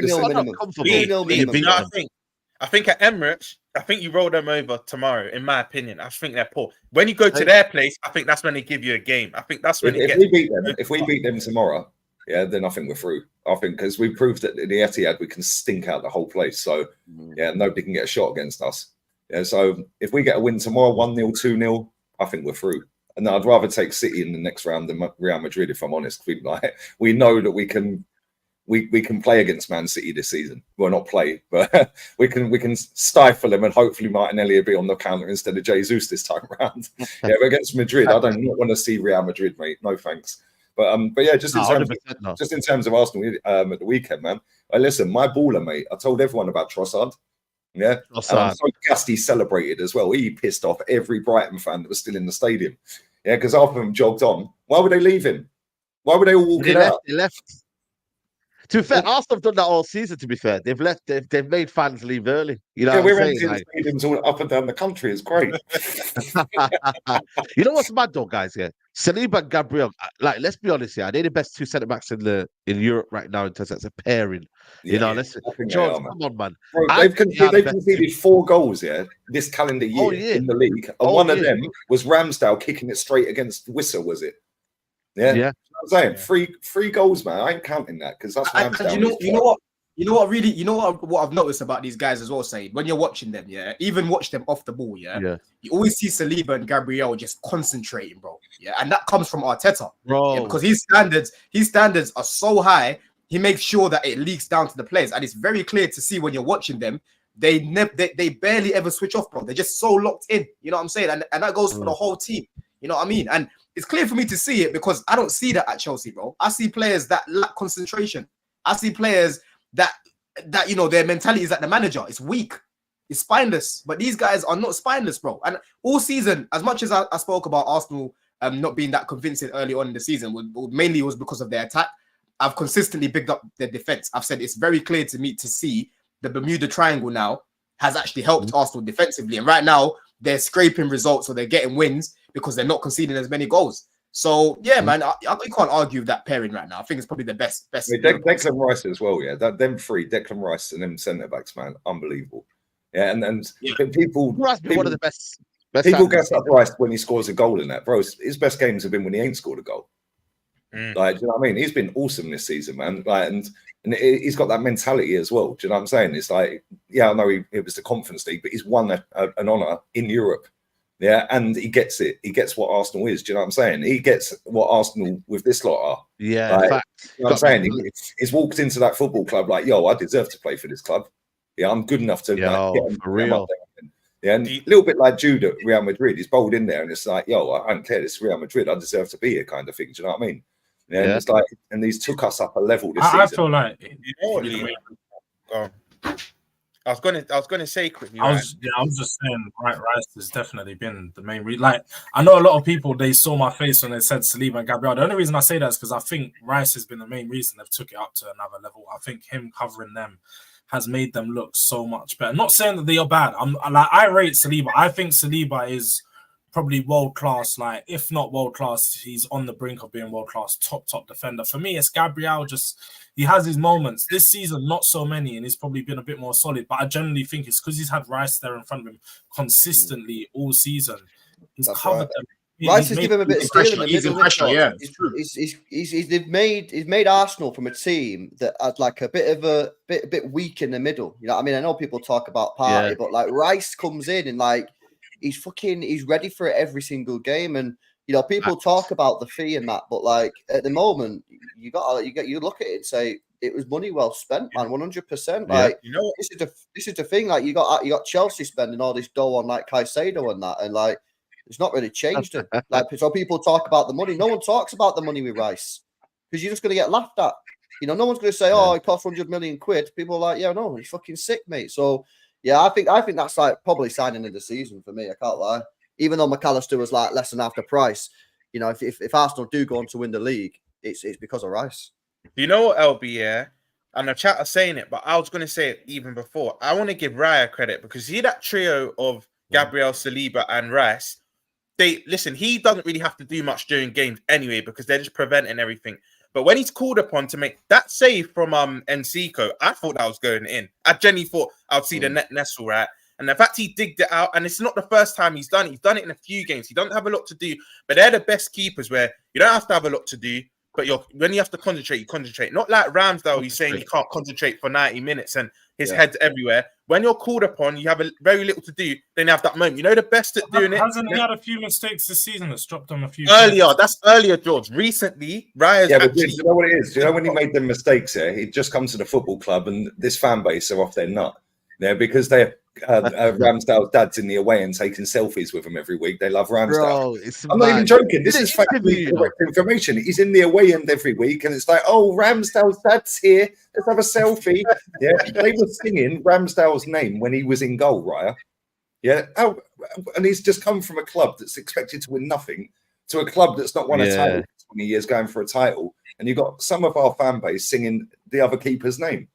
I think at Emirates, I think you roll them over tomorrow. In my opinion, I think they're poor. When you go to their place, I think that's when they give you a game. I think that's when if we beat them tomorrow, yeah, then I think we're through. I think because we proved that in the Etihad we can stink out the whole place. So yeah, nobody can get a shot against us. Yeah, so if we get a win tomorrow, 1-0, 2-0, I think we're through. And I'd rather take City in the next round than Real Madrid, if I'm honest. We know that we can play against Man City this season. Well, not play, but we can stifle them, and hopefully Martinelli will be on the counter instead of Jesus this time around. Yeah, but against Madrid, I don't want to see Real Madrid, mate. No thanks. But yeah, just in terms of Arsenal at the weekend, man. Listen, my baller, mate. I told everyone about Trossard. Yeah, and I'm so gassed he celebrated as well. He pissed off every Brighton fan that was still in the stadium. Yeah, because half of them jogged on. Why would they leave him? Why would they all walk out? They left. To be fair, Arsenal have done that all season. To be fair, they've left. They've made fans leave early. You know, yeah, we're emptying stadiums all up and down the country. It's great. You know what's mad though, guys? Yeah, Saliba and Gabriel. Like, let's be honest here. They're the best two centre backs in Europe right now in terms of pairing. You know, George, come on, man. Bro, they've conceded 4 goals, this calendar year in the league, and one of them was Ramsdale kicking it straight against Wissa, was it? Yeah. You know what I'm saying? 3 goals, man. I ain't counting that because that's Ramsdale. You know what I've noticed about these guys as well, Said, when you're watching them, even watch them off the ball, you always see Saliba and Gabriel just concentrating, bro. Yeah, and that comes from Arteta, bro, because his standards are so high. He makes sure that it leaks down to the players, and it's very clear to see when you're watching them. They barely ever switch off, bro. They're just so locked in. You know what I'm saying? And that goes for the whole team. You know what I mean? And it's clear for me to see it because I don't see that at Chelsea, bro. I see players that lack concentration. I see players that you know, their mentality is like the manager. It's weak. It's spineless. But these guys are not spineless, bro. And all season, as much as I spoke about Arsenal not being that convincing early on in the season, mainly was because of their attack. I've consistently bigged up their defense. I've said it's very clear to me to see the Bermuda Triangle now has actually helped Arsenal defensively. And right now, they're scraping results or they're getting wins because they're not conceding as many goals. So, yeah, man, I can't argue with that pairing right now. I think it's probably the best. Declan Rice as well, them 3, Declan Rice and them centre-backs, man, unbelievable. Yeah, and people... Rice been one of the best people gas up Rice when he scores a goal in that. Bro, his best games have been when he ain't scored a goal. Like, do you know what I mean? He's been awesome this season, man. Like, and he's got that mentality as well. Do you know what I'm saying? It's like, yeah, I know it was the Conference League, but he's won an honour in Europe. Yeah, and he gets it. He gets what Arsenal is. Do you know what I'm saying? He gets what Arsenal with this lot are. Yeah, like, you know what I'm saying? He's walked into that football club like, yo, I deserve to play for this club. Yeah, I'm good enough to get him, for real. Yeah, and a little bit like Jude at Real Madrid. He's bowled in there and it's like, yo, I don't care. This is Real Madrid. I deserve to be here, kind of thing. Do you know what I mean? Yeah, and it's like, and these took us up a level this season. I feel like I was gonna say quickly. I was just saying, Rice has definitely been the main reason. Like, I know a lot of people, they saw my face when they said Saliba and Gabriel. The only reason I say that is because I think Rice has been the main reason they've took it up to another level. I think him covering them has made them look so much better. Not saying that they are bad. I rate Saliba. I think Saliba is probably world class. Like, if not world class, he's on the brink of being world class, top defender. For me, it's Gabriel. Just, he has his moments this season, not so many, and he's probably been a bit more solid. But I generally think it's because he's had Rice there in front of him consistently all season. He's covered them. Rice has given him a bit of steel in the middle. Yeah, it's true. He's made Arsenal from a team that had like a bit weak in the middle. You know what I mean? I know people talk about Partey, but like Rice comes in and like he's ready for it every single game. And you know, people talk about the fee and that, but like at the moment, you look at it and say it was money well spent, man. 100%. Like, you know, this is the thing. Like, you got Chelsea spending all this dough on like Caicedo and that, and like it's not really changed it. Like, so people talk about the money. No one talks about the money with Rice because you're just going to get laughed at. You know, no one's going to say, "Oh, it cost 100 million quid." People are like, "Yeah, no, he's fucking sick, mate." So yeah, I think that's like probably signing of the season for me. I can't lie. Even though McAllister was like less than half the price, you know, if Arsenal do go on to win the league, it's because of Rice. You know what, LB, yeah? And the chat are saying it, but I was going to say it even before. I want to give Raya credit because see that trio of Gabriel, Saliba, and Rice. He doesn't really have to do much during games anyway because they're just preventing everything. But when he's called upon to make that save from Enciso, I thought that was going in. I genuinely thought I would see the net nestle, right? And the fact he digged it out, and it's not the first time he's done it. He's done it in a few games. He doesn't have a lot to do, but they're the best keepers where you don't have to have a lot to do. but when you have to concentrate, you concentrate. Not like Ramsdale, he's saying he can't concentrate for 90 minutes and his head's everywhere. When you're called upon, you have very little to do. Then you have that moment. You know the best at doing it. Hasn't he had a few mistakes this season that's dropped him a few earlier? That's earlier, George. Recently, Raya's but do you know what it is? Do you know when he made them mistakes here? He'd just come to the football club and this fan base are off their nut. Yeah, because they're Ramsdale's dad's in the away and taking selfies with him every week. They love Ramsdale. Bro, I'm not even joking. This is factually correct information. He's in the away end every week, and it's like, oh, Ramsdale's dad's here. Let's have a selfie. Yeah, they were singing Ramsdale's name when he was in goal, Raya. Yeah, and he's just come from a club that's expected to win nothing to a club that's not won a title for 20 years, going for a title, and you've got some of our fan base singing the other keeper's name.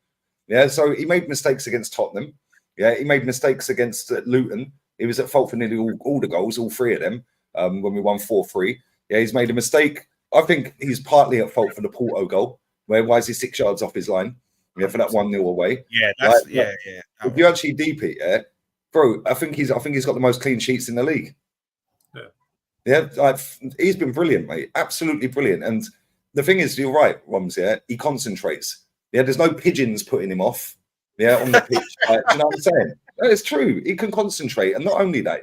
Yeah, so he made mistakes against Tottenham. Yeah, he made mistakes against Luton. He was at fault for nearly all the goals, all three of them, when we won 4-3. Yeah, he's made a mistake. I think he's partly at fault for the Porto goal. Why is he 6 yards off his line? Yeah, for that 1-0 away. Yeah, that's If you actually deep it, bro, I think he's got the most clean sheets in the league. Yeah, he's been brilliant, mate. Absolutely brilliant. And the thing is, you're right, Roms. Yeah, he concentrates. Yeah, there's no pigeons putting him off. Yeah, on the pitch. Do you know what I'm saying? It's true. He can concentrate, and not only that,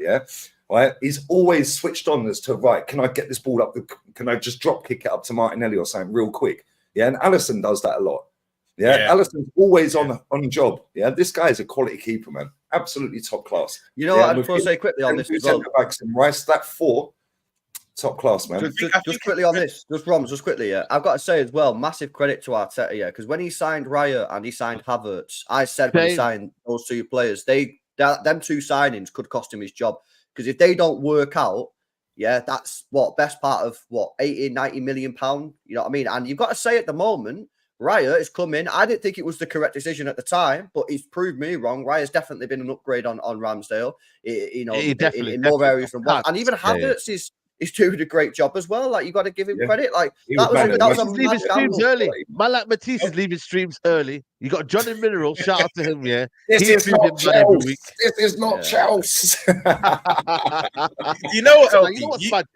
right, he's always switched on as to can I get this ball up? Can I just drop kick it up to Martinelli or something real quick? Yeah, and Alisson does that a lot. Yeah, Alisson's always on job. Yeah, this guy is a quality keeper, man. Absolutely top class. You know what? I just want to say quickly on this as well. Rice, that 4. Top class, man. Just quickly on this, just quickly, I've got to say as well, massive credit to Arteta, because when he signed Raya and he signed Havertz, I said when he signed those two players, them two signings could cost him his job, because if they don't work out, that's best part of 80-90 million pound. You know what I mean? And you've got to say at the moment, Raya has come in. I didn't think it was the correct decision at the time, but he's proved me wrong. Raya's definitely been an upgrade on Ramsdale, in more areas than one, and even Havertz is doing a great job as well. Like, you got to give him credit. Like, that was leaving streams early. Man like Matisse is leaving streams early. You got Johnny Mineral. Shout out to him. Yeah, this is not Chelsea. This is not Chelsea. You know what?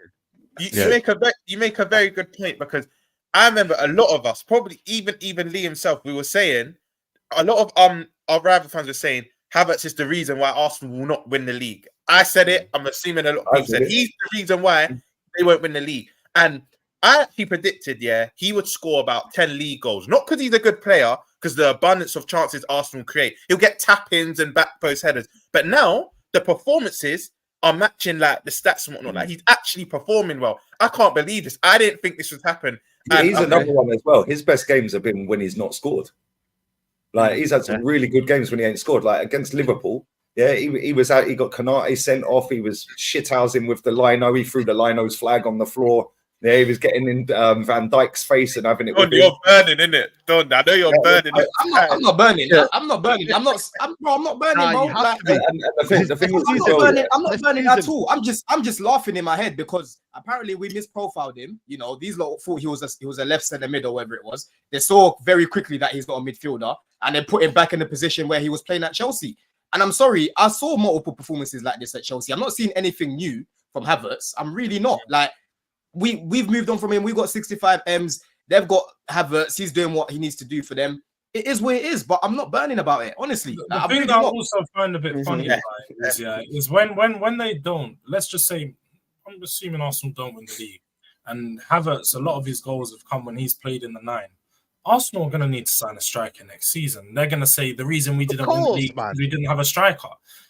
You make a very good point, because I remember a lot of us, probably even Lee himself, we were saying a lot of our rival fans were saying Havertz is the reason why Arsenal will not win the league. I said it. I'm assuming a lot of people said he's the reason why they won't win the league. And I actually predicted, he would score about 10 league goals. Not because he's a good player, because the abundance of chances Arsenal create. He'll get tap-ins and back post headers. But now the performances are matching like the stats and whatnot. Like, he's actually performing well. I can't believe this. I didn't think this would happen. And he's another one as well. His best games have been when he's not scored. Like, he's had some really good games when he ain't scored. Like against Liverpool. Yeah, he was out. He got Kanate sent off. He was shithousing with the lino. He threw the lino's flag on the floor. Yeah, he was getting in Van Dijk's face and having it. Don, you're burning, isn't it? Don, I know you're burning. I'm not burning. I'm not burning. I'm not burning, bro. I'm not burning at all. I'm just laughing in my head, because apparently we misprofiled him. You know, these lot thought he was a left centre mid or whatever it was. They saw very quickly that he's not a midfielder, and then put him back in the position where he was playing at Chelsea. And I'm sorry, I saw multiple performances like this at Chelsea. I'm not seeing anything new from Havertz. I'm really not. Like, we've moved on from him. We've got 65 M's. They've got Havertz. He's doing what he needs to do for them. It is what it is, but I'm not burning about it, honestly. The thing that I also find a bit funny is when they don't, let's just say, I'm assuming Arsenal don't win the league, and Havertz, a lot of his goals have come when he's played in the 9. Arsenal are going to need to sign a striker next season. They're going to say the reason we didn't win the league is we didn't have a striker.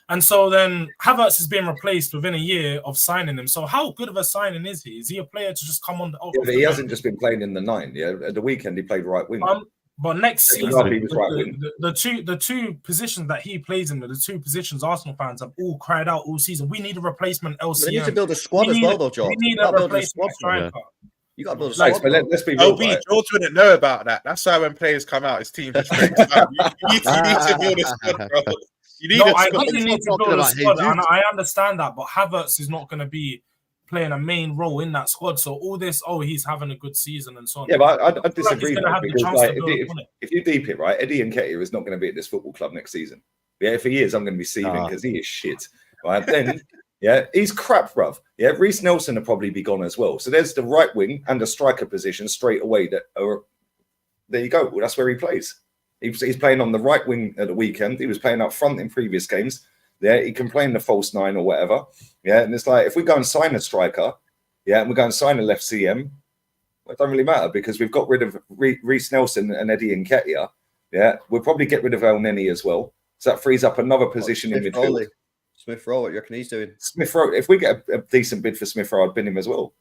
And so then Havertz is being replaced within a year of signing him. So how good of a signing is he? Is he a player to just come on? But he hasn't just been playing in the 9. Yeah, at the weekend he played right wing. But next season, the two positions that he plays in, the two positions Arsenal fans have all cried out all season. We need a replacement LCM. They need to build a squad as well, though, Joe. We need a replacement striker. You got to build a squad. But let's be real. George wouldn't know about that. That's why when players come out, his team just breaks out. You need to build a squad, bro. I really need to build a squad, and I understand that. But Havertz is not going to be playing a main role in that squad. So all this, he's having a good season and so on. Yeah, but I disagree. Because if you deep it, right, Eddie Nketiah is not going to be at this football club next season. Yeah, if he is, I'm going to be seething because he is shit. Right, then Yeah, he's crap, bruv. Yeah, Reece Nelson will probably be gone as well. So there's the right wing and the striker position straight away. There you go. Well, that's where he plays. He's playing on the right wing at the weekend. He was playing up front in previous games. Yeah, he can play in the false 9 or whatever. Yeah, and it's like if we go and sign a striker, yeah, and we go and sign a left CM, it don't really matter because we've got rid of Reece Nelson and Eddie Nketiah. Yeah, we'll probably get rid of El Neni as well. So that frees up another position in midfield. Smith Rowe, what do you reckon he's doing? Smith Rowe, if we get a decent bid for Smith Rowe, I'd bin him as well.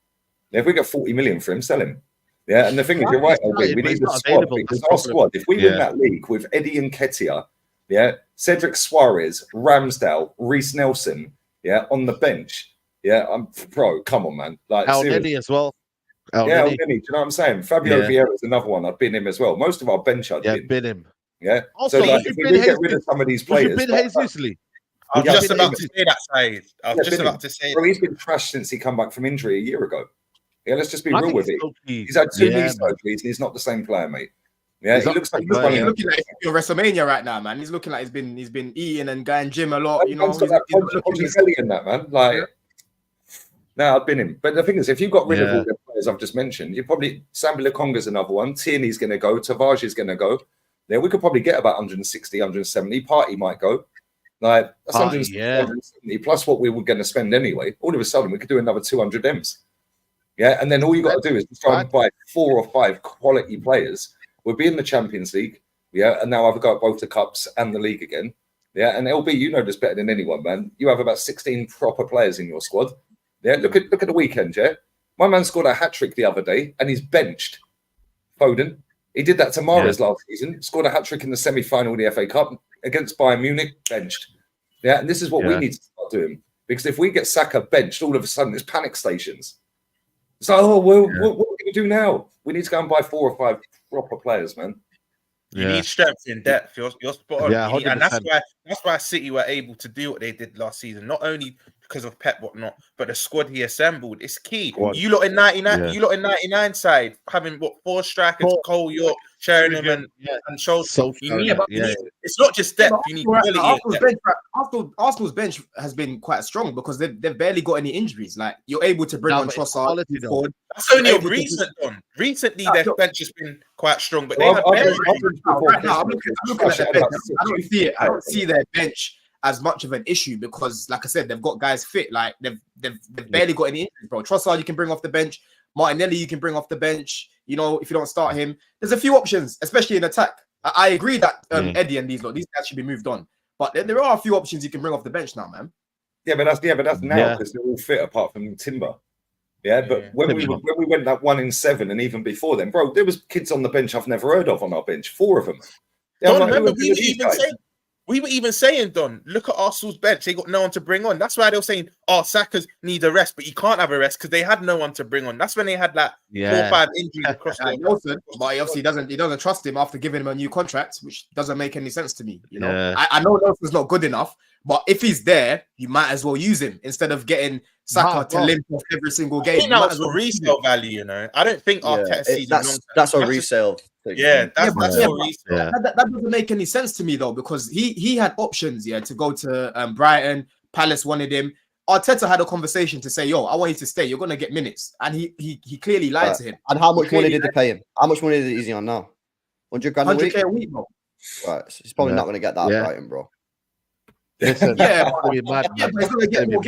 Yeah, if we get 40 million for him, sell him. Yeah, and the thing is, you're right, LB, we need the squad because our squad, if we win that league with Eddie Nketiah, yeah, Cedric Suarez, Ramsdale, Reece Nelson, yeah, on the bench, yeah, bro, come on, man. Like, El Neni as well. El Neni, do you know what I'm saying? Fabio Vieira is another one. I'd bin him as well. Most of our bench, I'd bin him. Yeah. Also, so like, if we do get rid of some of these players, bin Jesus Lee. I was just about to say that, Saeed. I was just about to say that. He's been trashed since he come back from injury a year ago. Yeah, let's just be real with it. He's had 2 knee surgeries and he's not the same player, mate. Yeah, he looks like he's looking like he's WrestleMania right now, man. He's looking like he's been eating and going gym a lot. You know, he's got that belly in that, man. Like, no, I've been him. But the thing is, if you got rid of all the players I've just mentioned, you probably Sambi Lokonga's another one. Tierney's going to go. Tavares is going to go. Yeah, we could probably get about 160, 170. Party might go. Like that's 170 plus what we were going to spend anyway. All of a sudden, we could do another 200 M's. Yeah, and then all you got to do is try and buy 4 or 5 quality players. We'll be in the Champions League. Yeah, and now I've got both the cups and the league again. Yeah, and LB, you know this better than anyone, man. You have about 16 proper players in your squad. Yeah, look at the weekend, yeah. My man scored a hat-trick the other day, and he's benched. Foden. He did that to Mahrez last season. Scored a hat-trick in the semi-final of the FA Cup against Bayern Munich, benched. Yeah, and this is what we need to start doing. Because if we get Saka benched, all of a sudden there's panic stations. It's like, what are we going to do now? We need to go and buy 4 or 5 proper players, man. You need strength in depth. You're spot on. Yeah, and that's why City were able to do what they did last season. Not only because of Pep, whatnot, but the squad he assembled. It's key. You lot in 99, you lot in 99 side having 4 strikers, Cole, York, Sheringham, and Schultz. It's not just depth. You need quality. Arsenal's bench has been quite strong because they've barely got any injuries. Like you're able to bring on Trossard. That's only of recent. Recently, their bench has been quite strong, but they have barely. Right now, I'm looking at the bench. I don't see their bench as much of an issue because, like I said, they've got guys fit. Like they've barely got any injuries, bro. Trossard you can bring off the bench. Martinelli you can bring off the bench. You know, if you don't start him, there's a few options, especially in attack. I agree that Eddie and these guys should be moved on, but there are a few options you can bring off the bench now, man. Yeah, but that's now because they're all fit apart from Timber. Yeah, but when we went that 1 in 7 and even before then, bro, there was kids on the bench I've never heard of on our bench. 4 of them. Yeah, Don, remember we were even saying, Don, look at Arsenal's bench. They got no one to bring on. That's why they were saying, Saka's need a rest, but you can't have a rest because they had no one to bring on. That's when they had like 4 or 5 injuries across the Nelson, but he obviously doesn't trust him after giving him a new contract, which doesn't make any sense to me. You know, I know Nelson's not good enough, but if he's there, you might as well use him instead of getting Saka to limp off every single game. I think that's for resale value, you know. I don't think Arteta sees that's a resale. That doesn't make any sense to me though, because he had options, to go to Brighton. Palace wanted him. Arteta had a conversation to say, "Yo, I want you to stay. You're gonna get minutes," and he clearly lied to him. And how much money did they pay him? How much money is he on now? 100 grand a week. 100K a week, bro. Right, so he's probably not gonna get that at Brighton, bro. Listen, but he's gonna get more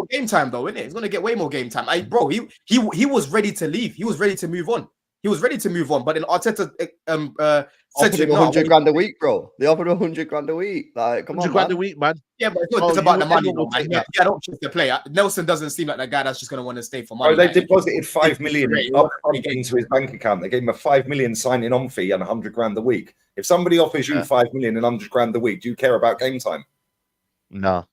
game time though, isn't it? He's gonna get way more game time. Bro, he was ready to leave. He was ready to move on. But then Arteta said to him, 100 grand a week, bro. They offered 100 grand a week. Like, come on, 100 grand a week, man. Yeah, but it's not just about the money, though, man. Yeah, I don't choose to play. Nelson doesn't seem like the guy that's just gonna want to stay for money. Oh, they deposited 5 million into his bank account. They gave him a 5 million signing on fee and 100 grand a week. If somebody offers you 5 million and 100 grand a week, do you care about game time? No,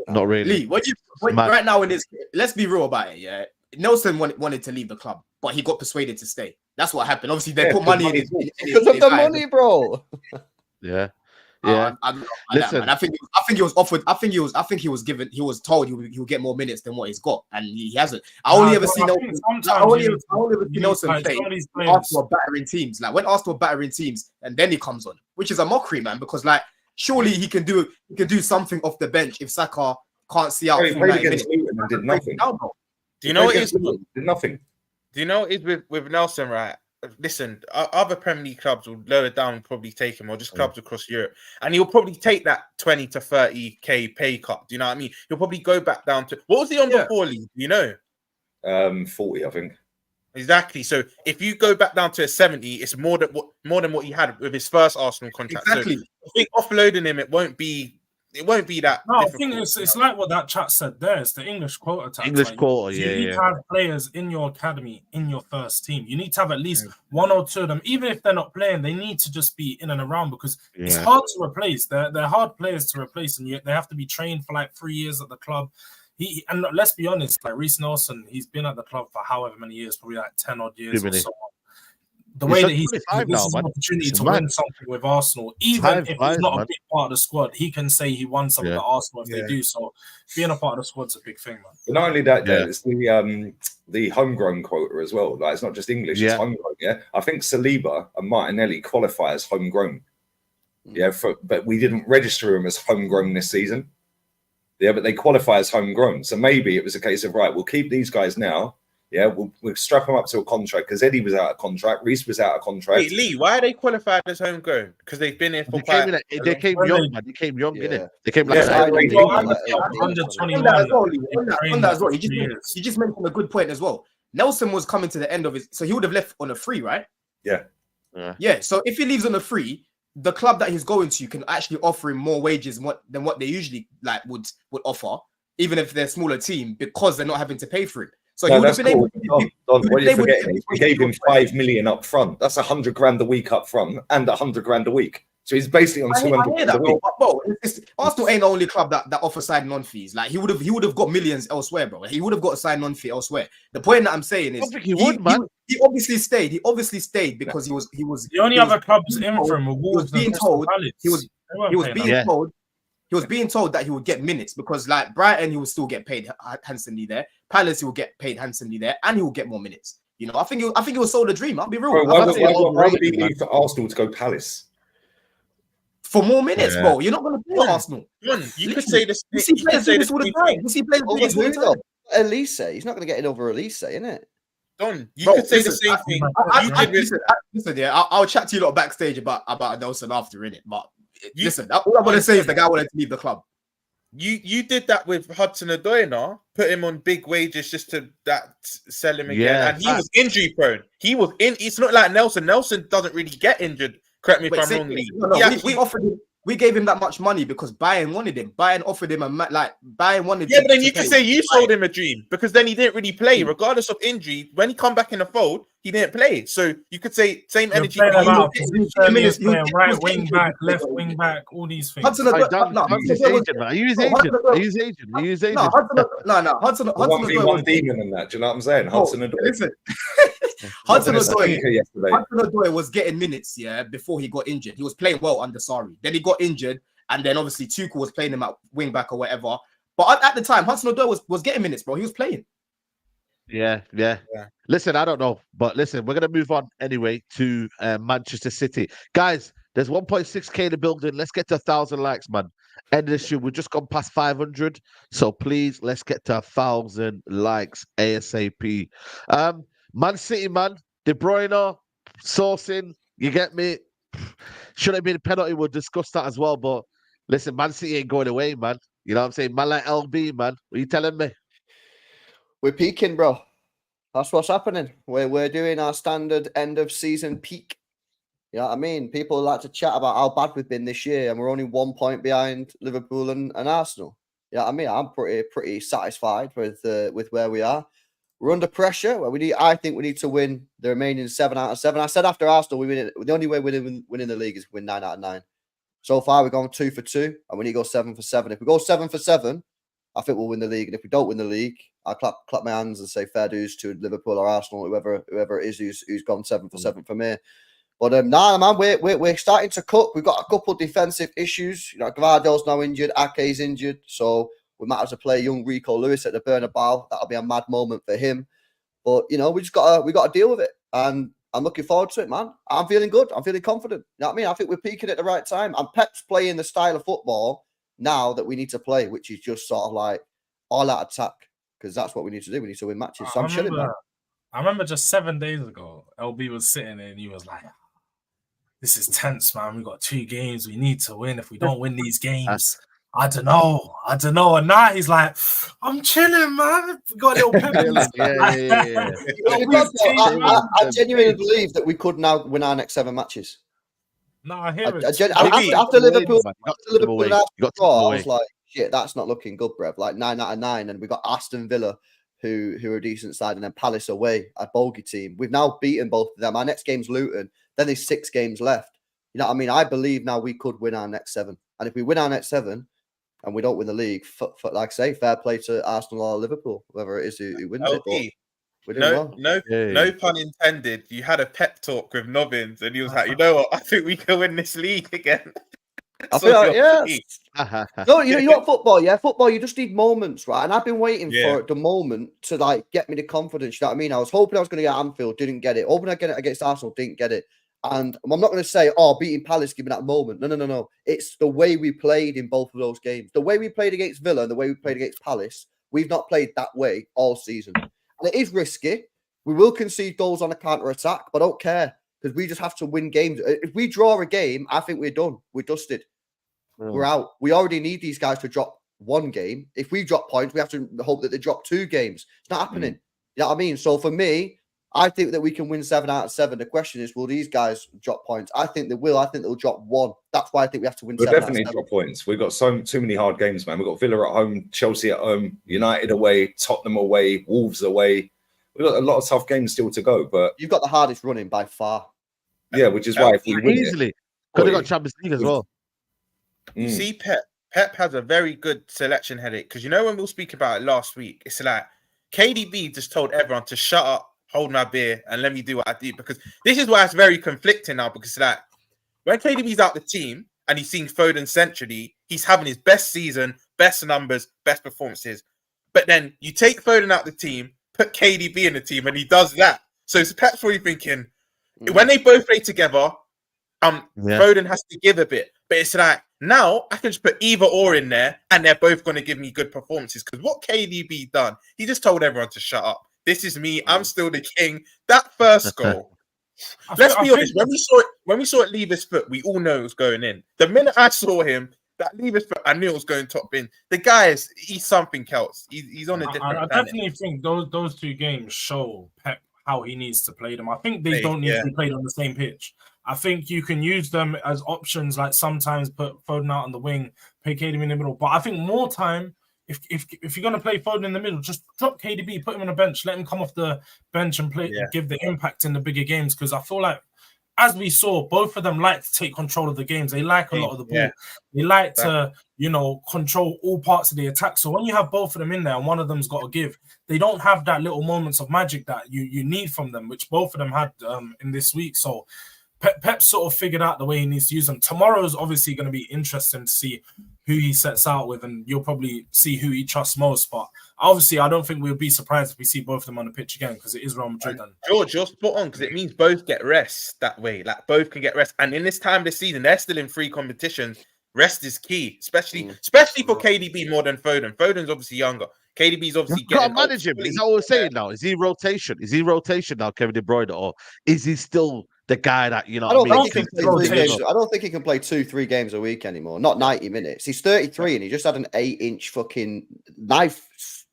not really. Lee, right now in this, let's be real about it. Yeah, Nelson wanted to leave the club, but he got persuaded to stay. That's what happened. Obviously, they put money in his because of the money, bro. Yeah. Listen, I think he was offered. I think he was given. He was told he will get more minutes than what he's got, and he hasn't. I only ever see Nelson play Arsenal battering teams. Like when Arsenal battering teams, and then he comes on, which is a mockery, man. Because like surely he can do something off the bench if Saka can't see out He full played 90 against minutes. Luton and did nothing. Down, bro. Do you know what Played it is? against Luton, did nothing. Do you know what it is with Nelson, right? Listen, other Premier League clubs will lower down and probably take him, or just clubs across Europe, and he'll probably take that 20 to 30k pay cut. Do you know what I mean? He'll probably go back down to what was he on before league? You know, 40, I think. exactly. So if you go back down to a 70, it's more than what he had with his first Arsenal contract. Exactly. So I think offloading him, it won't be that. No, I difficult, think it's like what that chat said there. It's the English quota tax. English like, quota, you need to have players in your academy, in your first team. You need to have at least one or two of them. Even if they're not playing, they need to just be in and around because it's hard to replace. They're hard players to replace, and they have to be trained for like 3 years at the club. And let's be honest, like Reece Nelson, he's been at the club for however many years, probably like 10 odd years or so. The way that this is an opportunity to win something with Arsenal, even if he's not a big part of the squad, he can say he won something at Arsenal if they do. So being a part of the squad's a big thing, man. But not only that, it's the homegrown quota as well. Like it's not just English, it's homegrown. Yeah, I think Saliba and Martinelli qualify as homegrown. Yeah, but we didn't register them as homegrown this season. Yeah, but they qualify as homegrown. So maybe it was a case of right, we'll keep these guys now. Yeah, we'll strap them up to a contract because Eddie was out of contract, Reece was out of contract. Wait, Lee, why are they qualified as homegrown? Because they've been here for they came young, man. They came young, innit? They came like under 21. On that as well. You just mentioned a good point as well. Nelson was coming to the end of his, so he would have left on a free, right? Yeah. So if he leaves on a free, the club that he's going to can actually offer him more wages than what they usually like would offer, even if they're a smaller team, because they're not having to pay for it. So he would have been able to. What are you forgetting? We gave him 5 million up front. That's 100 grand a week up front and 100 grand a week. So he's basically on 200 grand a week. Bro, Arsenal ain't the only club that offer signing on fees. Like he would have got millions elsewhere, bro. He would have got a sign on fee elsewhere. The point that I'm saying is he obviously stayed. He obviously stayed because he was the only other clubs in for him. He was being told he was being told that he would get minutes because, like Brighton, he would still get paid handsomely there. Palace, he will get paid handsomely there, and he will get more minutes. You know, I think he was sold a dream. I'll be real. Bro, why would he leave for Arsenal to go Palace? For more minutes, bro. You're not going to play Arsenal. You could say this. You see players do this all the time. You see players do this all the time. Elise, he's not going to get it over Elise, innit? Don, you could say the same thing. Listen, I'll chat to you lot backstage about Nelson after, innit? But listen, all I want to say is the guy wanted to leave the club. You did that with Hudson-Odoi, now put him on big wages just to sell him again, and he was injury prone. He was in. It's not like Nelson. Nelson doesn't really get injured. Correct me if I'm wrong, Lee. We offered him. We gave him that much money because Bayern wanted him. Bayern offered him Bayern wanted. Yeah, but then you can say you sold him a dream because then he didn't really play, regardless of injury. When he come back in the fold, he didn't play. So you could say same energy. Right wing back, left wing back, all these things. Are you his agent? No. Hudson-Odoi one demon in that. Do you know what I'm saying? Hudson-Odoi. Listen. Hudson-Odoi was getting minutes, before he got injured. He was playing well under Sarri. Then he got injured, and then obviously Tuchel was playing him at wing back or whatever. But at the time, Hudson-Odoi was getting minutes, bro. He was playing. Yeah. Listen, I don't know, but listen, we're gonna move on anyway to Manchester City, guys. There's 1.6k in the building. Let's get to 1,000 likes, man. End of the show. We've just gone past 500, so please let's get to 1,000 likes ASAP. Man City, man. De Bruyne sourcing. You get me? Should have been a penalty. We'll discuss that as well. But listen, Man City ain't going away, man. You know what I'm saying? Man like LB, man. What are you telling me? We're peaking, bro. That's what's happening. We're doing our standard end of season peak. You know what I mean? People like to chat about how bad we've been this year, and we're only 1 point behind Liverpool and Arsenal. You know what I mean? I'm pretty satisfied with where we are. We're under pressure. I think we need to win the remaining 7 out of 7. I said after Arsenal, we win it. The only way winning the league is win 9 out of 9. So far, we're going 2 for 2, and we need to go 7 for 7. If we go 7 for 7, I think we'll win the league. And if we don't win the league, I'll clap my hands and say fair dues to Liverpool or Arsenal, whoever it is who's gone 7 for 7 for me. But man, we're starting to cook. We've got a couple of defensive issues. You know, Gvardiol's now injured, Ake's injured, so we might have to play young Rico Lewis at the Bernabeu. That'll be a mad moment for him. But you know, we got to deal with it, and I'm looking forward to it, man. I'm feeling good. I'm feeling confident. You know what I mean? I think we're peaking at the right time. And Pep's playing the style of football now that we need to play, which is just sort of like all out attack, because that's what we need to do. We need to win matches. So I'm chilling, man. I remember just 7 days ago, LB was sitting there and he was like, "This is tense, man. We got 2 games. We need to win. If we don't win these games, I don't know. And now he's like, I'm chilling, man. We got a little pebbles. Yeah. I genuinely believe that we could now win our next 7 matches. No, I hear it. After Liverpool, I was was like, shit, that's not looking good, bruv. Like 9 out of 9, and we got Aston Villa, who are a decent side, and then Palace away, a bogey team. We've now beaten both of them. Our next game's Luton. Then there's 6 games left. You know what I mean? I believe now we could win our next 7. And if we win our next 7 and we don't win the league, like I say, fair play to Arsenal or Liverpool, whoever it is who wins it. No pun intended. You had a pep talk with Nobbins, and he was like, "You know what? I think we can win this league again." I feel like, no, you know what, football, you just need moments, right? And I've been waiting for the moment to like get me the confidence. You know what I mean? I was hoping I was going to get Anfield, didn't get it. Hoping I get it against Arsenal, didn't get it. And I'm not going to say, beating Palace, give me that moment. No. It's the way we played in both of those games. The way we played against Villa and the way we played against Palace, we've not played that way all season. And it is risky. We will concede goals on a counter-attack, but I don't care because we just have to win games. If we draw a game, I think we're done. We're dusted. We're out. We already need these guys to drop 1 game. If we drop points, we have to hope that they drop 2 games. It's not happening. You know what I mean? So for me, I think that we can win 7 out of 7. The question is, will these guys drop points? I think they will. I think they'll drop 1. That's why I think we have to win 7 definitely drop points. We've got too many hard games, man. We've got Villa at home, Chelsea at home, United away, Tottenham away, Wolves away. We've got a lot of tough games still to go. But you've got the hardest running by far. Yeah, which is why if we win easily, because they got Champions League as well. You see, Pep has a very good selection headache because when we'll speak about it last week, it's like KDB just told everyone to shut up, hold my beer, and let me do what I do. Because this is why it's very conflicting now. Because like when KDB's out the team and he's seeing Foden centrally, he's having his best season, best numbers, best performances. But then you take Foden out the team, put KDB in the team, and he does that. So Pep's probably thinking when they both play together, Foden has to give a bit. But it's like now I can just put either or in there, and they're both going to give me good performances. Because what KDB done, he just told everyone to shut up. This is me. I'm still the king. That first goal. Let's be honest. When we saw it leave his foot, we all know it was going in. The minute I saw him, that leave his foot, I knew it was going top in. The guy he's something else. He's on a different I definitely think those 2 games show Pep how he needs to play them. I think they don't need to be played on the same pitch. I think you can use them as options, like sometimes put Foden out on the wing, play KDB in the middle. But I think more time, if you're going to play Foden in the middle, just drop KDB, put him on the bench, let him come off the bench and play, give the impact in the bigger games. Because I feel like, as we saw, both of them like to take control of the games. They like a lot of the ball. Yeah. They like to, control all parts of the attack. So when you have both of them in there and one of them's got to give, they don't have that little moments of magic that you need from them, which both of them had in this week. So Pep sort of figured out the way he needs to use them. Tomorrow is obviously going to be interesting to see who he sets out with, and you'll probably see who he trusts most. But obviously, I don't think we'll be surprised if we see both of them on the pitch again because it is Real Madrid. George, you're spot on because it means both get rest that way. Like both can get rest, and in this time this season, they're still in 3 competitions. Rest is key, especially for KDB more than Foden. Foden's obviously younger. KDB's obviously got to manage him. Is that what we're saying now? Is he rotation? Is he rotation now, Kevin De Bruyne, or is he still the guy that I don't think he can play 2-3 games a week anymore. Not 90 minutes. He's 33 and he just had an 8-inch fucking knife,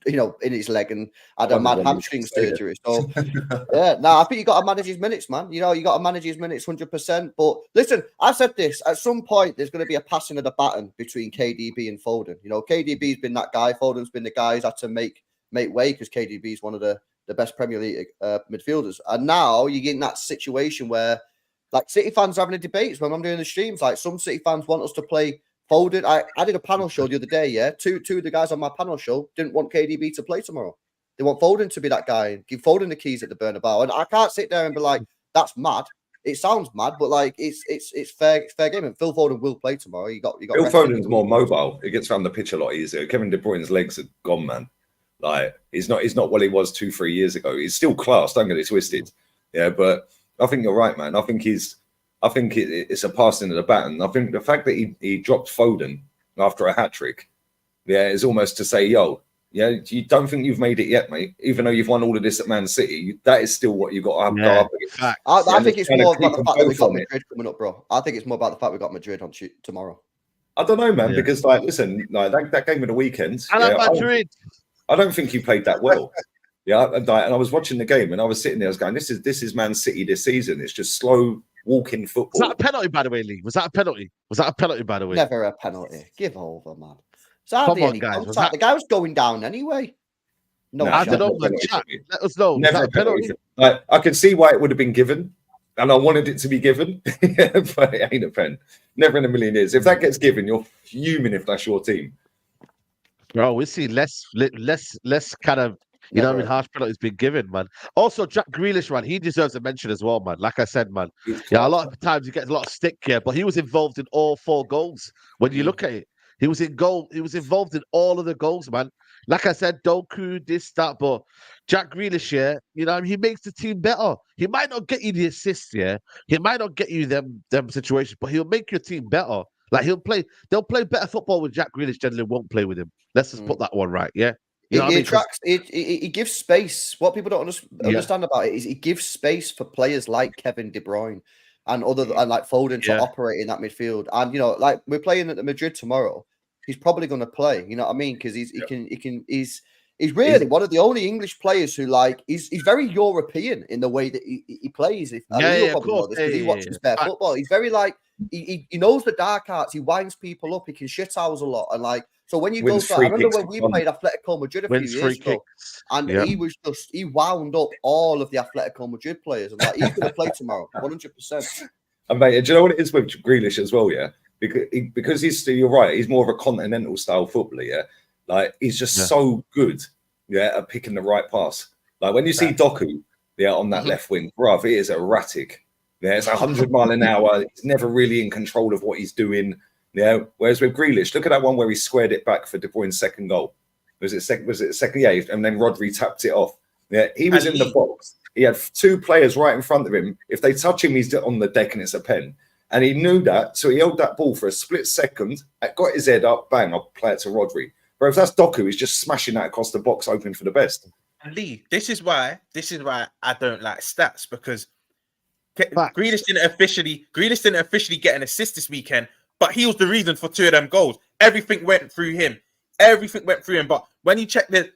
in his leg and had a mad hamstring surgery. So I think you got to manage his minutes, man. You got to manage his minutes 100%. But listen, I've said this. At some point, there's going to be a passing of the baton between KDB and Foden. KDB's been that guy. Foden's been the guy who's had to make way because KDB's one of the best Premier League midfielders. And now you're getting that situation where, like, City fans are having a debate when I'm doing the streams. Like, some City fans want us to play Foden. I did a panel show the other day, yeah? Two of the guys on my panel show didn't want KDB to play tomorrow. They want Foden to be that guy and give Foden the keys at the Bernabeu. And I can't sit there and be like, that's mad. It sounds mad, but like it's fair game. And Phil Foden will play tomorrow. You got Phil Foden's more mobile. He gets around the pitch a lot easier. Kevin De Bruyne's legs are gone, man. Like he's not what he was 2-3 years ago. He's still class. Don't get it twisted. Yeah, but I think you're right, man. I think it's a passing of the baton. I think the fact that he dropped Foden after a hat trick. Yeah, it's almost to say, yo, yeah, you don't think you've made it yet, mate. Even though you've won all of this at Man City, that is still what you got to go up against. I think it's more about the fact that we got Madrid coming up, bro. I think it's more about the fact we got Madrid on tomorrow. I don't know, man, because like, listen, like that game of the weekend. I like Madrid. I don't think you played that well. Yeah, and I was watching the game and I was sitting there, I was going, this is Man City this season. It's just slow walking football. Was that a penalty, by the way, Lee? Was that a penalty? Was that a penalty, by the way? Never a penalty. Give over, man. Come on, guys. The guy was going down anyway. No, I don't know, man. Chat, let us know. Never a penalty. I can see why it would have been given, and I wanted it to be given, but it ain't a pen. Never in a million years. If that gets given, you're fuming if that's your team. Bro, we see less kind of, you know what I mean, harsh penalties being given, man. Also, Jack Grealish, man, he deserves a mention as well, man. Like I said, man. Yeah, a lot of times he gets a lot of stick here, but he was involved in all 4 goals. When you look at it, he was involved in all of the goals, man. Like I said, Doku, this, that, but Jack Grealish, yeah, you know, he makes the team better. He might not get you the assists, yeah. He might not get you them situations, but he'll make your team better. Like they'll play better football with Jack Grealish than they won't play with him. Let's just put that one right, yeah. You know it gives space. What people don't understand about it is it gives space for players like Kevin De Bruyne and like Foden to operate in that midfield. And you know, like we're playing at the Madrid tomorrow. He's probably going to play. You know what I mean? Because he's really one of the only English players who like he's very European in the way that he plays. He watches bare football. He's very like he knows the dark arts. He winds people up. He can shithouse a lot and like. So when you go to, I remember when we played Atletico Madrid a few years ago, and he wound up all of the Atletico Madrid players, and like he's going to play tomorrow, 100%. And mate, do you know what it is with Grealish as well? Yeah, because you're right. He's more of a continental style footballer. Yeah, like he's just so good. Yeah, at picking the right pass. Like when you see Doku, on that left wing, bruv, it is erratic. Yeah, it's 100 mile an hour. He's never really in control of what he's doing. Yeah. Whereas with Grealish, look at that one where he squared it back for De Bruyne's second goal. Was it second? Yeah, and then Rodri tapped it off. Yeah, he was in the box. He had 2 players right in front of him. If they touch him, he's on the deck and it's a pen. And he knew that, so he held that ball for a split second. Got his head up, bang! I'll play it to Rodri. But if that's Doku, he's just smashing that across the box, open for the best. And Lee, this is why I don't like stats, because Grealish didn't officially get an assist this weekend. But he was the reason for 2 of them goals. Everything went through him. But when you check the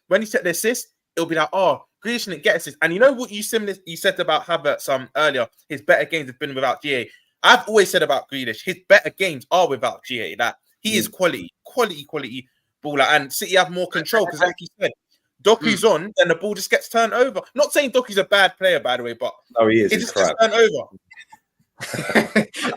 assist, it'll be like, oh, Grealish didn't get assist. And you know what you said about Havertz earlier? His better games have been without GA. I've always said about Grealish, his better games are without GA. That he is quality baller, and City have more control because, like you said, Doku's on, then the ball just gets turned over. Not saying Doku's a bad player, by the way, but he is. It just gets turned over.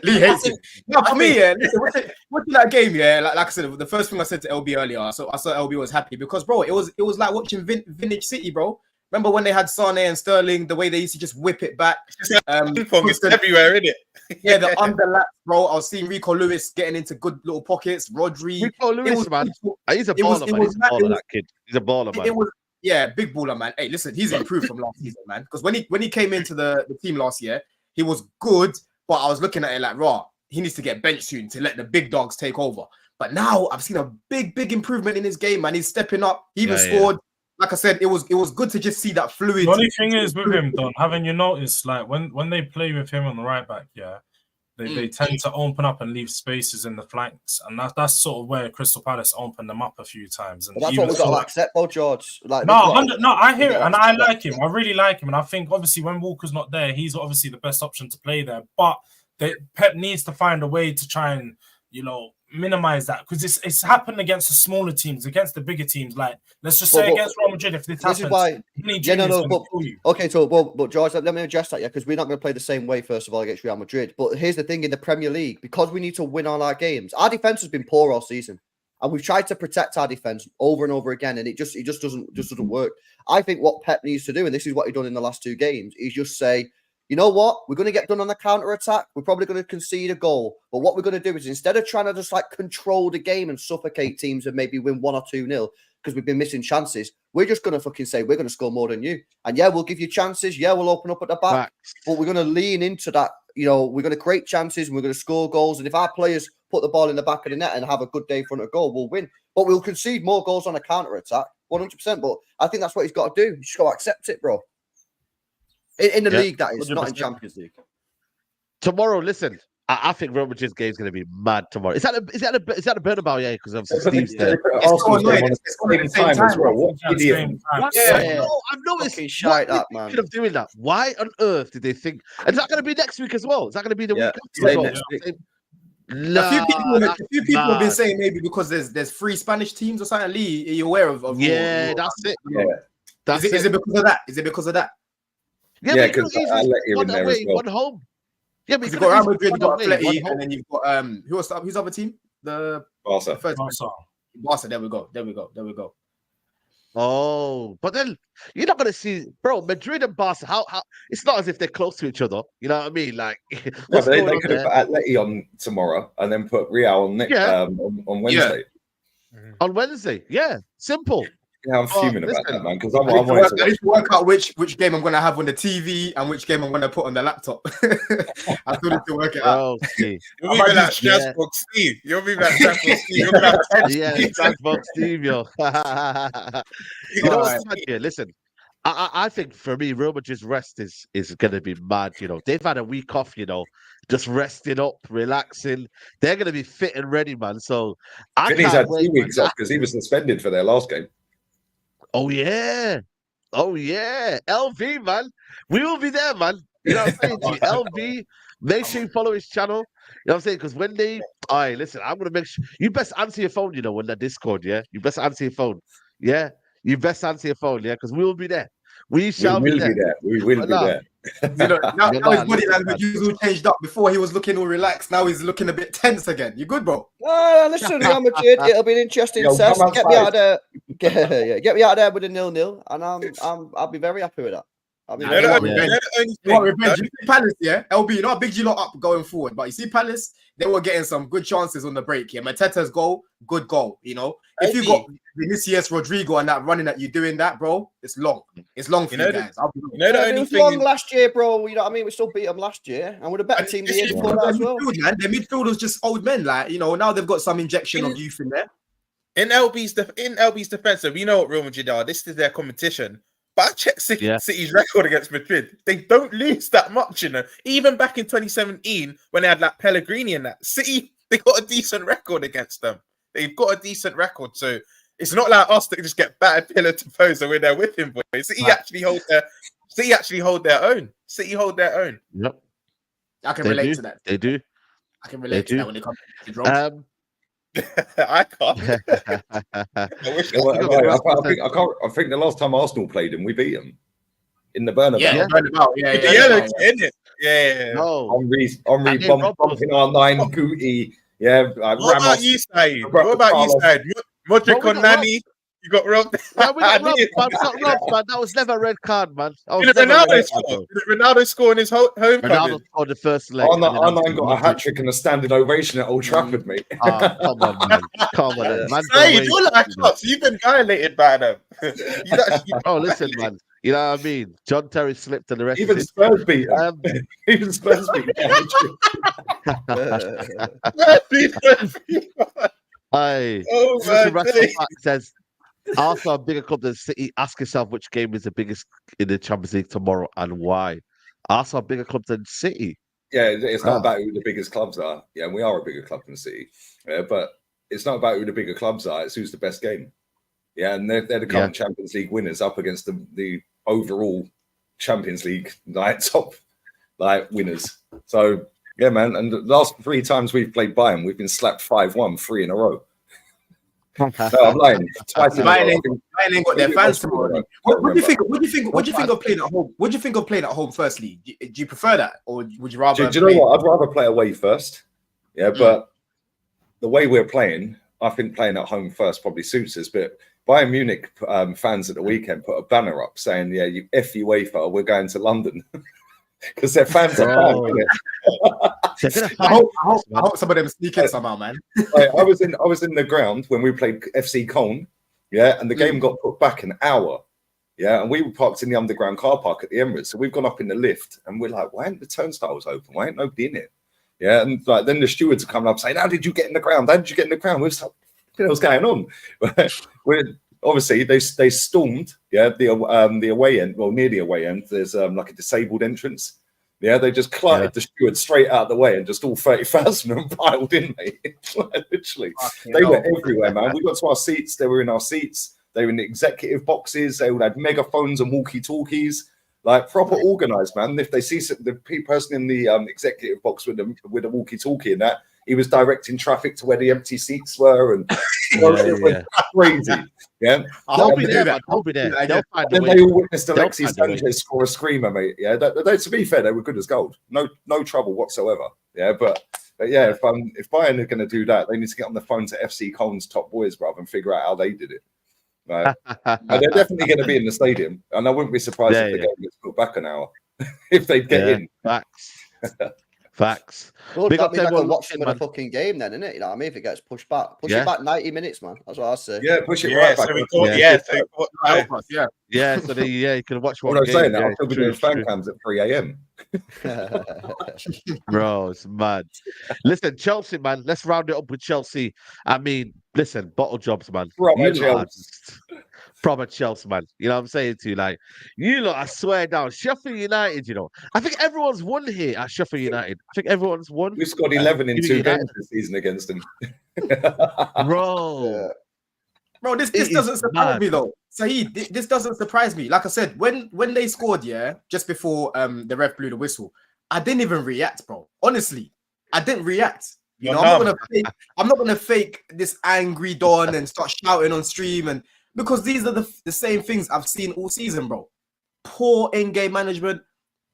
Lee hates it. No, for me, listen, watching that game, like I said, the first thing I said to LB earlier, so I saw LB was happy because, bro, it was like watching vintage City, bro. Remember when they had Sane and Sterling, the way they used to just whip it back? It's everywhere, isn't it? Yeah, the underlap, bro. I was seeing Rico Lewis getting into good little pockets. Rodri. Rico Lewis, man. He's a baller, man. He's a baller, that kid. He's a baller, man. Big baller, man. Hey, listen, he's improved from last season, man. Because when he came into the team last year, he was good. But I was looking at it like, he needs to get benched soon to let the big dogs take over. But now I've seen a big improvement in his game, man. He's stepping up. He even scored. Like I said, it was good to just see that fluid. The only thing is with him, Don, haven't you noticed, like when they play with him on the right back, they tend to open up and leave spaces in the flanks, and that's sort of where Crystal Palace opened them up a few times. And that's what we've got to accept, though, George. Like, I hear it, and I like him. I really like him, and I think obviously when Walker's not there, he's obviously the best option to play there. But Pep needs to find a way to try and minimize that, because it's happened against the smaller teams, against the bigger teams. Like let's just say against Real Madrid, if this happens, is why, but George, let me address that, because we're not going to play the same way first of all against Real Madrid. But here's the thing: in the Premier League, because we need to win all our games, our defense has been poor all season, and we've tried to protect our defense over and over again, and it just doesn't work. I think what Pep needs to do, and this is what he's done in the last 2 games, is just say, you know what? We're going to get done on the counter-attack. We're probably going to concede a goal. But what we're going to do is, instead of trying to just like control the game and suffocate teams and maybe win 1 or 2-0, because we've been missing chances. We're just going to fucking say we're going to score more than you. And yeah, we'll give you chances. Yeah, we'll open up at the back. But we're going to lean into that. You know, we're going to create chances and we're going to score goals. And if our players put the ball in the back of the net and have a good day in front of goal, we'll win. But we'll concede more goals on a counter-attack, 100%. But I think that's what he's got to do. He's just got to accept it, bro. In the league, that is, 100%. Not in Champions League. Tomorrow, listen, I think Real Madrid's game is going to be mad tomorrow. Is that a Bernabeu? Yeah, because obviously Steve's there. It's on the same time as well. What idiot? Yeah, I've noticed. Shite that, man. Of doing that. Why on earth did they think? And is that going to be next week as well? Is that going to be the week after? Next week. A few people have been saying maybe because there's 3 Spanish teams or something. Lee, are you aware of that's it. Yeah. Is it because of that? Is it because of that? Yeah, because I let you in there as well. One home. Yeah, but you've got Real Madrid, you've got Atleti, and then you've got who's the other team? The Barca. Barca. There we go. Oh, but then you're not going to see, bro. Madrid and Barca. How? It's not as if they're close to each other. You know what I mean? Like, they could have put Atleti on tomorrow and then put Real on on Wednesday. Yeah. On Wednesday, yeah, simple. Yeah, I'm fuming about that, man. Because I need to work out which game I'm going to have on the TV and which game I'm going to put on the laptop. I still need to work it out. You're moving like Strasbourg Steve. You're moving like Strasbourg Steve. Yeah, Strasbourg Steve, yo. You know what's mad here? Listen, I think for me, Real Madrid's rest is going to be mad. You know, they've had a week off. You know, just resting up, relaxing. They're going to be fit and ready, man. So Vinny's had 2 weeks off because he was suspended for their last game. Oh yeah, LV, man, we will be there, man. You know what I'm saying? LV, make sure you follow his channel. You know what I'm saying? Because when listen, I'm gonna make sure you best answer your phone. You know, when that Discord, yeah, you best answer your phone. Yeah, you best answer your phone, yeah, because we will be there. We shall be there. We will be there. You know, now his body language was all changed up. Before he was looking all relaxed. Now he's looking a bit tense again. You good, bro? Listen, Real Madrid. It'll be an interesting test. Get me out of there. Get me out of there with a 0-0, and I'll be very happy with that. Revenge. You see Palace, yeah? LB, you know how big you lot up going forward, but you see Palace, they were getting some good chances on the break here. Mateta's goal, good goal, you know. If you got Vinicius, Rodrigo, and that running at you doing that, bro, it's long. It's long for you guys. It was long last year, bro. You know what I mean? We still beat them last year, and we're a better team the year before that as well. Their midfield was just old men, like, you know. Now they've got some injection of youth in there. In LB's defense, so we know what Real Madrid are. This is their competition. But I checked City's record against Madrid. They don't lose that much, you know. Even back in 2017, when they had like Pellegrini and that, City, they got a decent record against them. They've got a decent record. So it's not like us that just get battered pillar to post and we're there with him, boys. City actually hold their own. City hold their own. Yep. I can relate to that. They do. I can relate to that when it comes to drones. I can't. I think the last time Arsenal played them, we beat them in the Bernabeu. Yeah. No. Henri bumping R9, Guti. Yeah. What about you, Said? Modric on Nani. You got robbed. Yeah, we got robbed, man. We got robbed, man. That was never a red card, man. Did Ronaldo score in his homecoming? Ronaldo scored the first leg. R9 got a hat-trick and a standing ovation at Old Trafford, mate. Come on, man. Come on, man. Hey, you're like us. You've been violated by them. Oh, listen, man. You know what I mean? John Terry slipped and the rest. Even Spurs beat him. Even Spurs beat him. Says Arsenal a bigger club than City. Ask yourself which game is the biggest in the Champions League tomorrow and why. Arsenal a bigger club than City. Yeah, it's not about who the biggest clubs are. Yeah, and we are a bigger club than City. But it's not about who the bigger clubs are. It's who's the best game. Yeah, and they're the current Champions League winners up against the overall Champions League top winners. So yeah, man. And the last 3 times we've played Bayern, we've been slapped 5-1, 3 in a row. No, I'm lying. Bayern ain't got their fans tomorrow. What do you think? What do you think of playing at home? What do you think of playing at home? Firstly, do you prefer that, or would you rather? Do you know what? I'd rather play away first. Yeah, but the way we're playing, I think playing at home first probably suits us. But Bayern Munich fans at the weekend put a banner up saying, "Yeah, you F UEFA, we're going to London." Because their fans are bad. I hope some of them sneak in somehow, man. I was in the ground when we played FC Cologne, Yeah, and the game got put back an hour. Yeah, and we were parked in the underground car park at the Emirates. So we've gone up in the lift and we're like, why ain't the turnstiles open? Why ain't nobody in it? Yeah, and like then the stewards are coming up saying, how did you get in the ground? How did you get in the ground? We're like, what's going on? We're obviously they stormed, the away end, well, near the away end, there's like a disabled entrance. Yeah, they just cluttered the steward straight out of the way and just all 30,000 of them piled in, mate. Literally. They were everywhere, man. We got to our seats, they were in our seats. They were in the executive boxes. They all had megaphones and walkie-talkies, like proper organized, man. If they see the person in the executive box with a walkie-talkie and that, he was directing traffic to where the empty seats were, and crazy. Yeah, I'll be there, man. I'll be there. Then they all witnessed Alexis Sanchez score a screamer, mate. Yeah, to be fair, they were good as gold. No trouble whatsoever. Yeah, but yeah, if Bayern are going to do that, they need to get on the phone to FC Köln's top boys, brother, and figure out how they did it. Right. And they're definitely going to be in the stadium, and I wouldn't be surprised if the game gets put back an hour if they get in. Facts. Well, Big that up means I everyone can watch watching, for man. the fucking game then, innit? You know what I mean? If it gets pushed back. Push it back 90 minutes, man. That's what I say. Yeah, push it right back. So you can watch one What I'm game. saying, I'll still be doing fan cams at 3 a.m. Bro, it's mad. Listen, Chelsea, man. Let's round it up with Chelsea. I mean, listen, bottle jobs, man. Proper Chelsea, man. You know what I'm saying to you? Like, you lot, I swear down. Sheffield United, you know. I think everyone's won here at Sheffield United. I think everyone's won. We scored 11 in 2 games this season against them. Bro. Bro, this doesn't surprise me though. Saeed, this doesn't surprise me. Like I said, when they scored, just before the ref blew the whistle, I didn't even react, bro. Honestly, I didn't react. You know, I'm not gonna fake this angry Don and start shouting on stream, and because these are the same things I've seen all season, bro. Poor in-game management,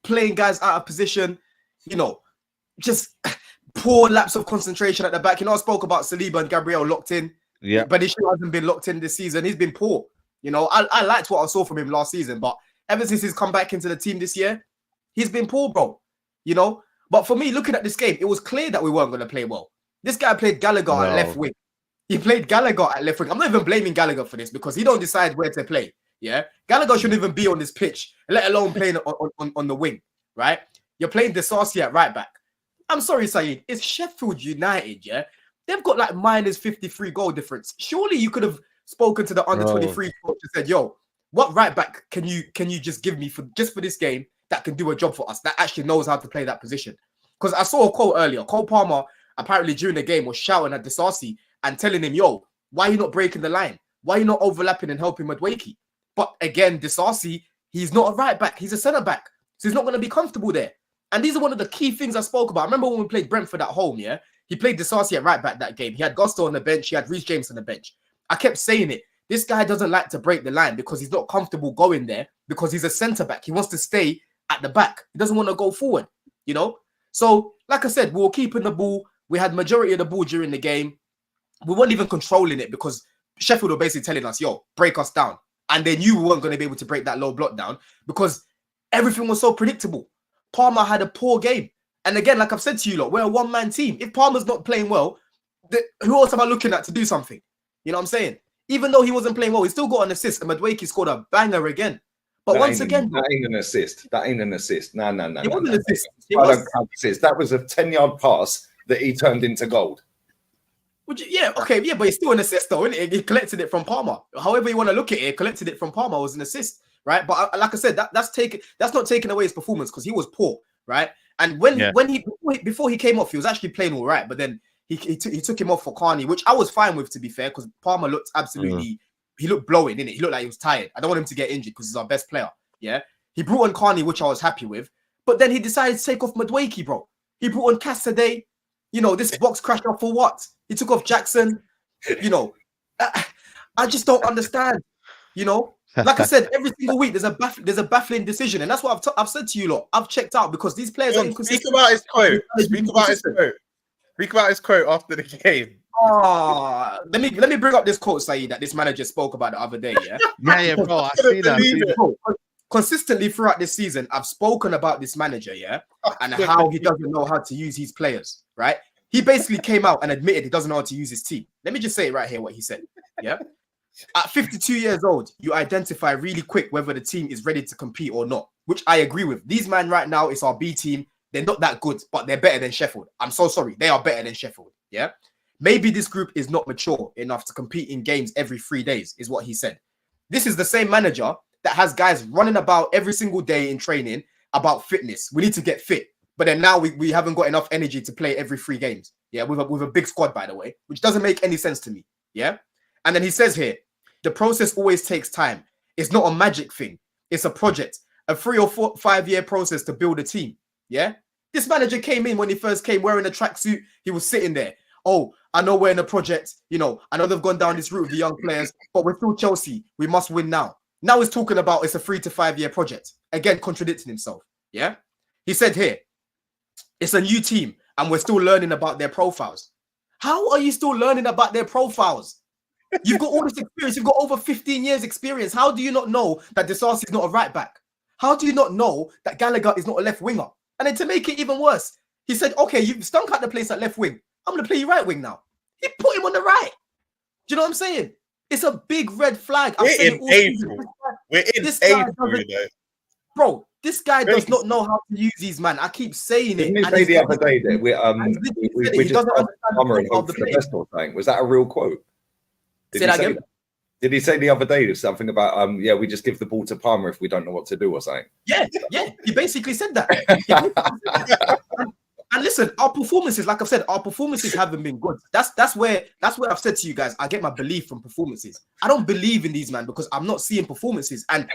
playing guys out of position, you know, just poor lapse of concentration at the back. You know, I spoke about Saliba and Gabriel locked in. Yeah, but he still hasn't been locked in this season. He's been poor. You know, I liked what I saw from him last season, but ever since he's come back into the team this year, he's been poor, bro. You know, but for me, looking at this game, it was clear that we weren't going to play well. This guy played Gallagher at left wing. He played Gallagher at left wing. I'm not even blaming Gallagher for this because he don't decide where to play. Yeah, Gallagher shouldn't even be on this pitch, let alone playing on the wing. Right? You're playing Disasi at right back. I'm sorry, Saeed. It's Sheffield United. Yeah. They've got like minus 53 goal difference. Surely you could have spoken to the under 23 coach and said, "Yo, what right back can you just give me for this game that can do a job for us, that actually knows how to play that position?" Because I saw a quote earlier. Cole Palmer apparently during the game was shouting at Disasi and telling him, "Yo, why are you not breaking the line? Why are you not overlapping and helping Madueke?" But again, Disasi, he's not a right back. He's a centre back, so he's not going to be comfortable there. And these are one of the key things I spoke about. I remember when we played Brentford at home, yeah? He played Disasi at right back that game. He had Gusto on the bench. He had Reece James on the bench. I kept saying it. This guy doesn't like to break the line because he's not comfortable going there because he's a centre back. He wants to stay at the back. He doesn't want to go forward, you know? So, like I said, we were keeping the ball. We had majority of the ball during the game. We weren't even controlling it because Sheffield were basically telling us, "Yo, break us down." And they knew we weren't going to be able to break that low block down because everything was so predictable. Palmer had a poor game. And again, like I've said to you lot, we're a one-man team. If Palmer's not playing well, who else am I looking at to do something? You know what I'm saying? Even though he wasn't playing well, he still got an assist. And Madueke scored a banger again. But once again... That ain't an assist. That ain't an assist. No. It wasn't an assist. I don't count assist. That was a 10-yard pass that he turned into gold. But he's still an assist though, isn't it? He collected it from Palmer. However you want to look at it, collected it from Palmer was an assist, right? But like I said, that's not taking away his performance because he was poor, right? And before he came off, he was actually playing all right. But then he took him off for Carney, which I was fine with, to be fair, because Palmer looked absolutely, he looked blowing, didn't it? He looked like he was tired. I don't want him to get injured because he's our best player. Yeah, he brought on Carney, which I was happy with. But then he decided to take off Madueke, bro. He brought on Cassidy. You know, this box crashed off for what? He took off Jackson. You know, I just don't understand. You know, like I said, every single week there's a baffling decision, and that's what I've said to you lot. I've checked out because these players are inconsistent. Speak about his quote. Speak about his quote after the game. Let me bring up this quote, Saeed, that this manager spoke about the other day. Yeah, yeah, bro. I see that. Consistently throughout this season, I've spoken about this manager, and how he doesn't know how to use his players. Right? He basically came out and admitted he doesn't know how to use his team. Let me just say it right here what he said. Yeah. At 52 years old, you identify really quick whether the team is ready to compete or not, which I agree with. These men right now, it's our B team. They're not that good, but they're better than Sheffield. I'm so sorry. They are better than Sheffield. Yeah. Maybe this group is not mature enough to compete in games every 3 days, is what he said. This is the same manager that has guys running about every single day in training about fitness. We need to get fit. But then now we haven't got enough energy to play every 3 games. Yeah, with a big squad, by the way, which doesn't make any sense to me. Yeah. And then he says here, the process always takes time. It's not a magic thing. It's a project, a 3 or 4, 5 year process to build a team. Yeah. This manager came in when he first came wearing a tracksuit. He was sitting there. Oh, I know we're in a project. You know, I know they've gone down this route with the young players, but we're still Chelsea. We must win now. Now he's talking about it's a 3 to 5 year project. Again, contradicting himself. Yeah. He said here, it's a new team and we're still learning about their profiles. How are you still learning about their profiles? You've got all this experience. You've got over 15 years experience. How do you not know that Disasi is not a right back? How do you not know that Gallagher is not a left winger? And then to make it even worse, he said, okay, you've stunk out the place at left wing. I'm going to play you right wing now. He put him on the right. Do you know what I'm saying? It's a big red flag. We're in April. We're in April, bro. This guy does not know how to use these, man. I keep saying it. Didn't he say the other day that we just Palmer and hope for the best or something? Was that a real quote? Did he say the other day something about yeah, we just give the ball to Palmer if we don't know what to do or something? Yeah, he basically said that. And listen, our performances, like I've said, our performances haven't been good. That's where I've said to you guys, I get my belief from performances. I don't believe in these, man, because I'm not seeing performances. And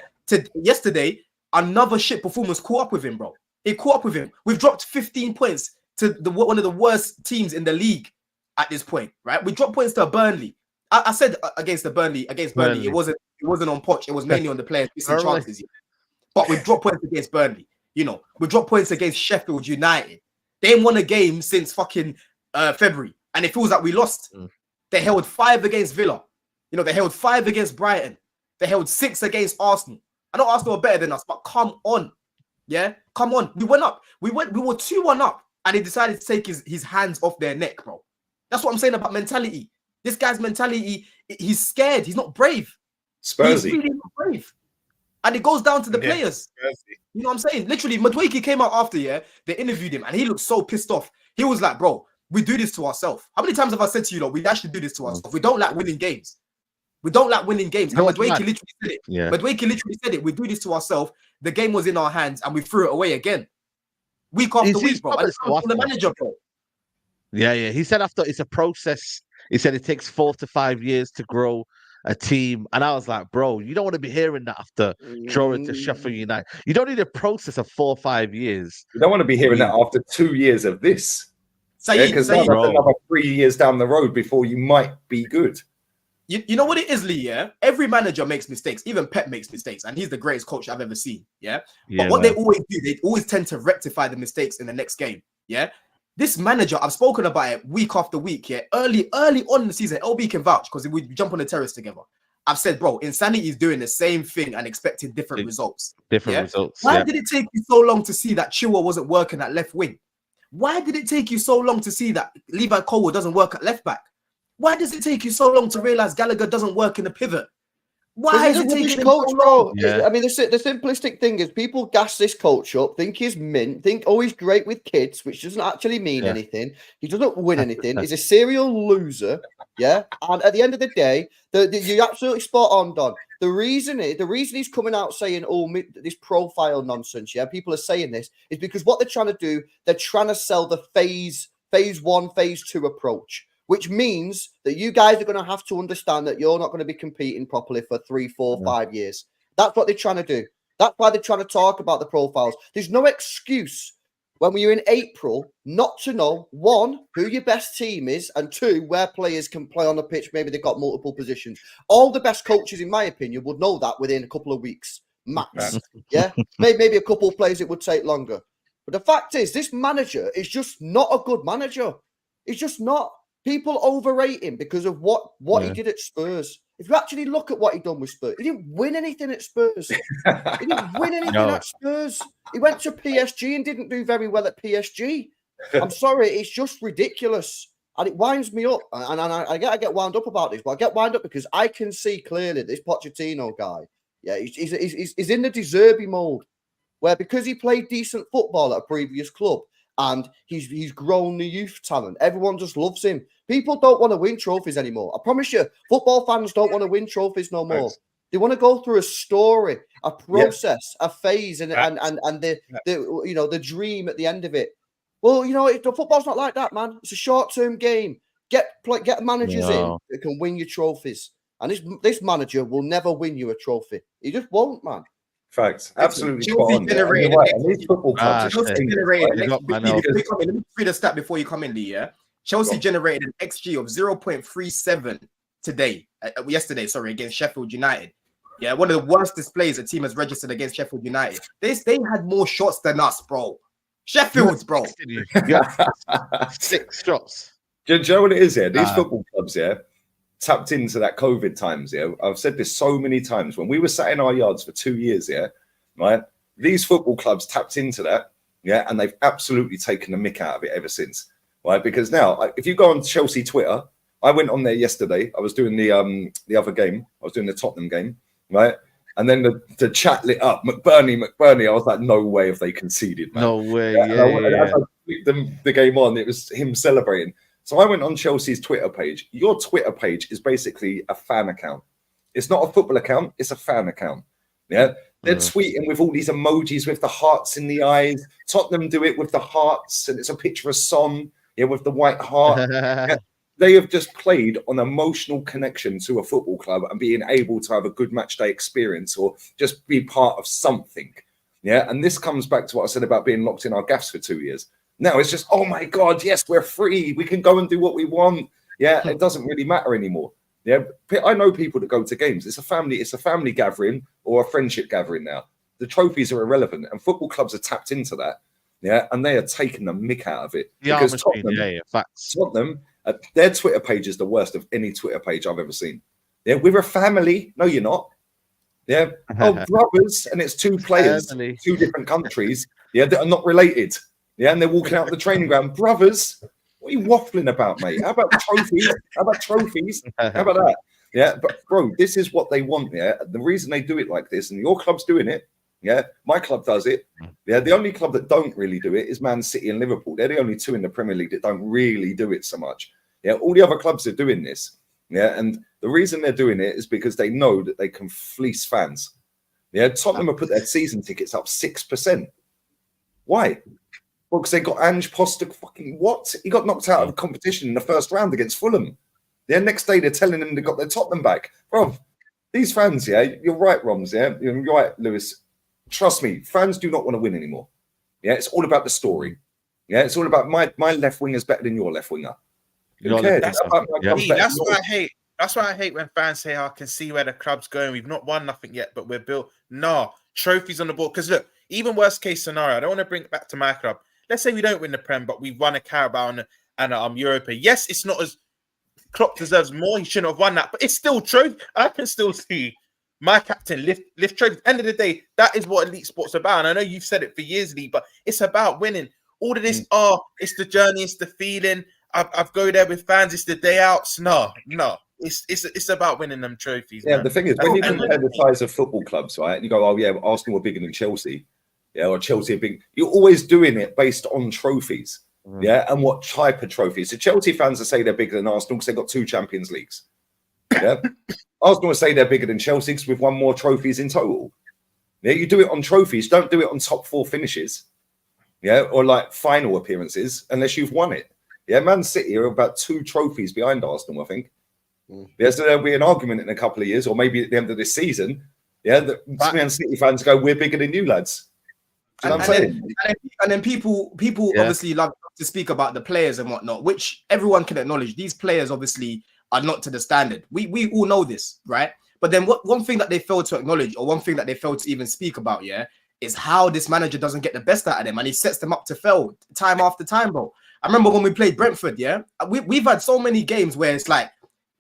yesterday, another shit performance caught up with him, bro. It caught up with him. We've dropped 15 points to one of the worst teams in the league at this point, right? We dropped points to Burnley. I said against Burnley, it wasn't on Poch. It was mainly on the players missing chances. But we dropped points against Burnley. You know, we dropped points against Sheffield United. They ain't won a game since fucking February, and it feels like we lost. They held 5 against Villa. You know, they held 5 against Brighton. They held 6 against Arsenal. I know Arsenal are better than us, but come on, yeah, come on. We went up. We were 2-1 up, and he decided to take his hands off their neck, bro. That's what I'm saying about mentality. This guy's mentality, he's scared. He's not brave. Spursy. He's really not brave. And it goes down to the players. You know what I'm saying? Literally, Madueke came out after, they interviewed him, and he looked so pissed off. He was like, bro, we do this to ourselves. How many times have I said to you, we actually do this to ourselves? We don't like winning games. We don't like winning games. And Madueke literally said it. Yeah. Madueke literally said it. We do this to ourselves. The game was in our hands, and we threw it away again. Week after week, bro. And it's the manager, bro. Yeah. He said after it's a process. He said it takes 4 to 5 years to grow a team. And I was like, bro, you don't want to be hearing that after drawing to Sheffield United. You don't need a process of 4 or 5 years. You don't want to be hearing that after 2 years of this. Because that's another 3 years down the road before you might be good. You know what it is, Lee, yeah? Every manager makes mistakes. Even Pep makes mistakes. And he's the greatest coach I've ever seen, yeah? But what they always do, they always tend to rectify the mistakes in the next game, yeah? This manager, I've spoken about it week after week, yeah? Early on in the season, LB can vouch because we jump on the terrace together. I've said, bro, Insanity is doing the same thing and expecting different results. Why did it take you so long to see that Chilwell wasn't working at left wing? Why did it take you so long to see that Levi Colwood doesn't work at left back? Why does it take you so long to realize Gallagher doesn't work in the pivot? Why is it taking coach, bro? Yeah. I mean, the simplistic thing is people gas this coach up, think he's mint, think, oh, he's great with kids, which doesn't actually mean anything. He doesn't win anything. He's a serial loser. Yeah. And at the end of the day, you're absolutely spot on, Don. The reason he's coming out saying, oh, this profile nonsense, yeah, people are saying this, is because what they're trying to do, they're trying to sell the phase 1, phase 2 approach, which means that you guys are going to have to understand that you're not going to be competing properly for 3, 4, 5 years. That's what they're trying to do. That's why they're trying to talk about the profiles. There's no excuse when we're in April not to know, 1, who your best team is, and 2, where players can play on the pitch. Maybe they've got multiple positions. All the best coaches, in my opinion, would know that within a couple of weeks, max. Yeah, maybe a couple of players it would take longer. But the fact is, this manager is just not a good manager. It's just not. People overrate him because of what he did at Spurs. If you actually look at what he done with Spurs, he didn't win anything at Spurs. He didn't win anything at Spurs. He went to PSG and didn't do very well at PSG. I'm sorry, it's just ridiculous. And it winds me up. And I get wound up about this, but I get wound up because I can see clearly this Pochettino guy, he's in the Deserby mold, where because he played decent football at a previous club and he's grown the youth talent, everyone just loves him. People don't want to win trophies anymore. I promise you, football fans don't want to win trophies no more. Right. They want to go through a story, a process, a phase, and the dream at the end of it. Well, the football's not like that, man. It's a short-term game. Get managers in that can win you trophies. And this manager will never win you a trophy. He just won't, man. Facts. Absolutely. Chelsea generated. Let me read a stat before you come in, Lee. Chelsea generated an XG of 0.37 yesterday, against Sheffield United. Yeah, one of the worst displays a team has registered against Sheffield United. They had more shots than us, bro. Sheffield's, bro. 6 shots. Do you know what it is here? These football clubs, tapped into that COVID times, I've said this so many times. When we were sat in our yards for 2 years, right? These football clubs tapped into that, and they've absolutely taken the mick out of it ever since, right? Because now, if you go on Chelsea Twitter, I went on there yesterday. I was doing the other game. I was doing the Tottenham game, right? And then the chat lit up. McBurney. I was like, no way have they conceded, man. No way. As I flicked the game on, it was him celebrating. So I went on Chelsea's Twitter page. Your Twitter page is basically a fan account. It's not a football account. It's a fan account. Yeah. They're tweeting with all these emojis with the hearts in the eyes. Tottenham do it with the hearts, and it's a picture of Son with the white heart. They have just played on emotional connection to a football club and being able to have a good match day experience or just be part of something. Yeah. And this comes back to what I said about being locked in our gaffs for 2 years. Now it's just, oh my God, yes, we're free. We can go and do what we want. Yeah. It doesn't really matter anymore. Yeah. I know people that go to games. It's a family gathering or a friendship gathering now. The trophies are irrelevant and football clubs are tapped into that. Yeah. And they are taking the mick out of it. Because Tottenham, their Twitter page is the worst of any Twitter page I've ever seen. Yeah, we're a family. No, you're not. Yeah. Oh, brothers, and it's 2 players, 2 different countries. Yeah, that are not related. Yeah, and they're walking out the training ground. Brothers, what are you waffling about, mate? How about trophies? How about that? Yeah, but bro, this is what they want. Yeah, the reason they do it like this, and your club's doing it. Yeah, my club does it. Yeah, the only club that don't really do it is Man City and Liverpool. They're the only 2 in the Premier League that don't really do it so much. Yeah, all the other clubs are doing this. Yeah, and the reason they're doing it is because they know that they can fleece fans. Yeah, Tottenham have put their season tickets up 6%. Why? Well, because they got Ange Poster fucking what? He got knocked out of the competition in the first round against Fulham. The next day they're telling them they got their Tottenham back. Bro, these fans, you're right, Roms, you're right, Lewis. Trust me, fans do not want to win anymore. Yeah, it's all about the story. Yeah, it's all about my left winger is better than your left winger. That's what I hate. That's why I hate when fans say, I can see where the club's going. We've not won nothing yet, but we're built. Nah, trophies on the board. Because look, even worst case scenario, I don't want to bring it back to my club. Let's say we don't win the Prem, but we've won a Carabao and Europa. Yes, it's not as Klopp deserves more. He shouldn't have won that, but it's still trophy. I can still see my captain lift trophies. End of the day, that is what elite sports about. And I know you've said it for years, Lee, but it's about winning. All of this, it's the journey, it's the feeling. I've go there with fans. It's the day outs. No. It's about winning them trophies. Yeah, man. The thing is, when you compare the size of football clubs, right? And you go, oh yeah, Arsenal were bigger than Chelsea, or Chelsea are big. You're always doing it based on trophies, and what type of trophies. So Chelsea fans will say they're bigger than Arsenal because they've got 2 Champions Leagues. Yeah, Arsenal will say they're bigger than Chelsea because we've won more trophies in total. Yeah, you do it on trophies. Don't do it on top 4 finishes. Yeah, or like final appearances unless you've won it. Yeah, Man City are about 2 trophies behind Arsenal, I think. Yeah, so there'll be an argument in a couple of years, or maybe at the end of this season. Yeah, the Man City fans go, "We're bigger than you lads." Do you know what I'm saying? And then people obviously love to speak about the players and whatnot, which everyone can acknowledge. These players obviously are not to the standard. We all know this, right? But then one thing that they fail to acknowledge, or one thing that they fail to even speak about, is how this manager doesn't get the best out of them, and he sets them up to fail time after time, bro. I remember when we played Brentford, we've had so many games where it's like,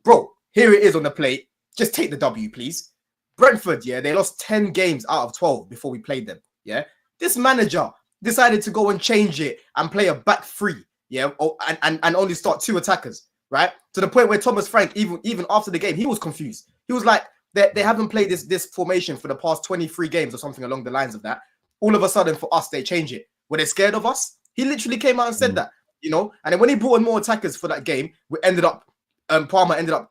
bro, here it is on the plate. Just take the W, please. Brentford, they lost 10 games out of 12 before we played them, This manager decided to go and change it and play a back 3, yeah, and only start 2 attackers, right? To the point where Thomas Frank, even after the game, he was confused. He was like, they haven't played this formation for the past 23 games or something along the lines of that. All of a sudden, for us, they change it. Were they scared of us? He literally came out and said that, you know. And then when he brought in more attackers for that game, we ended up, Palmer ended up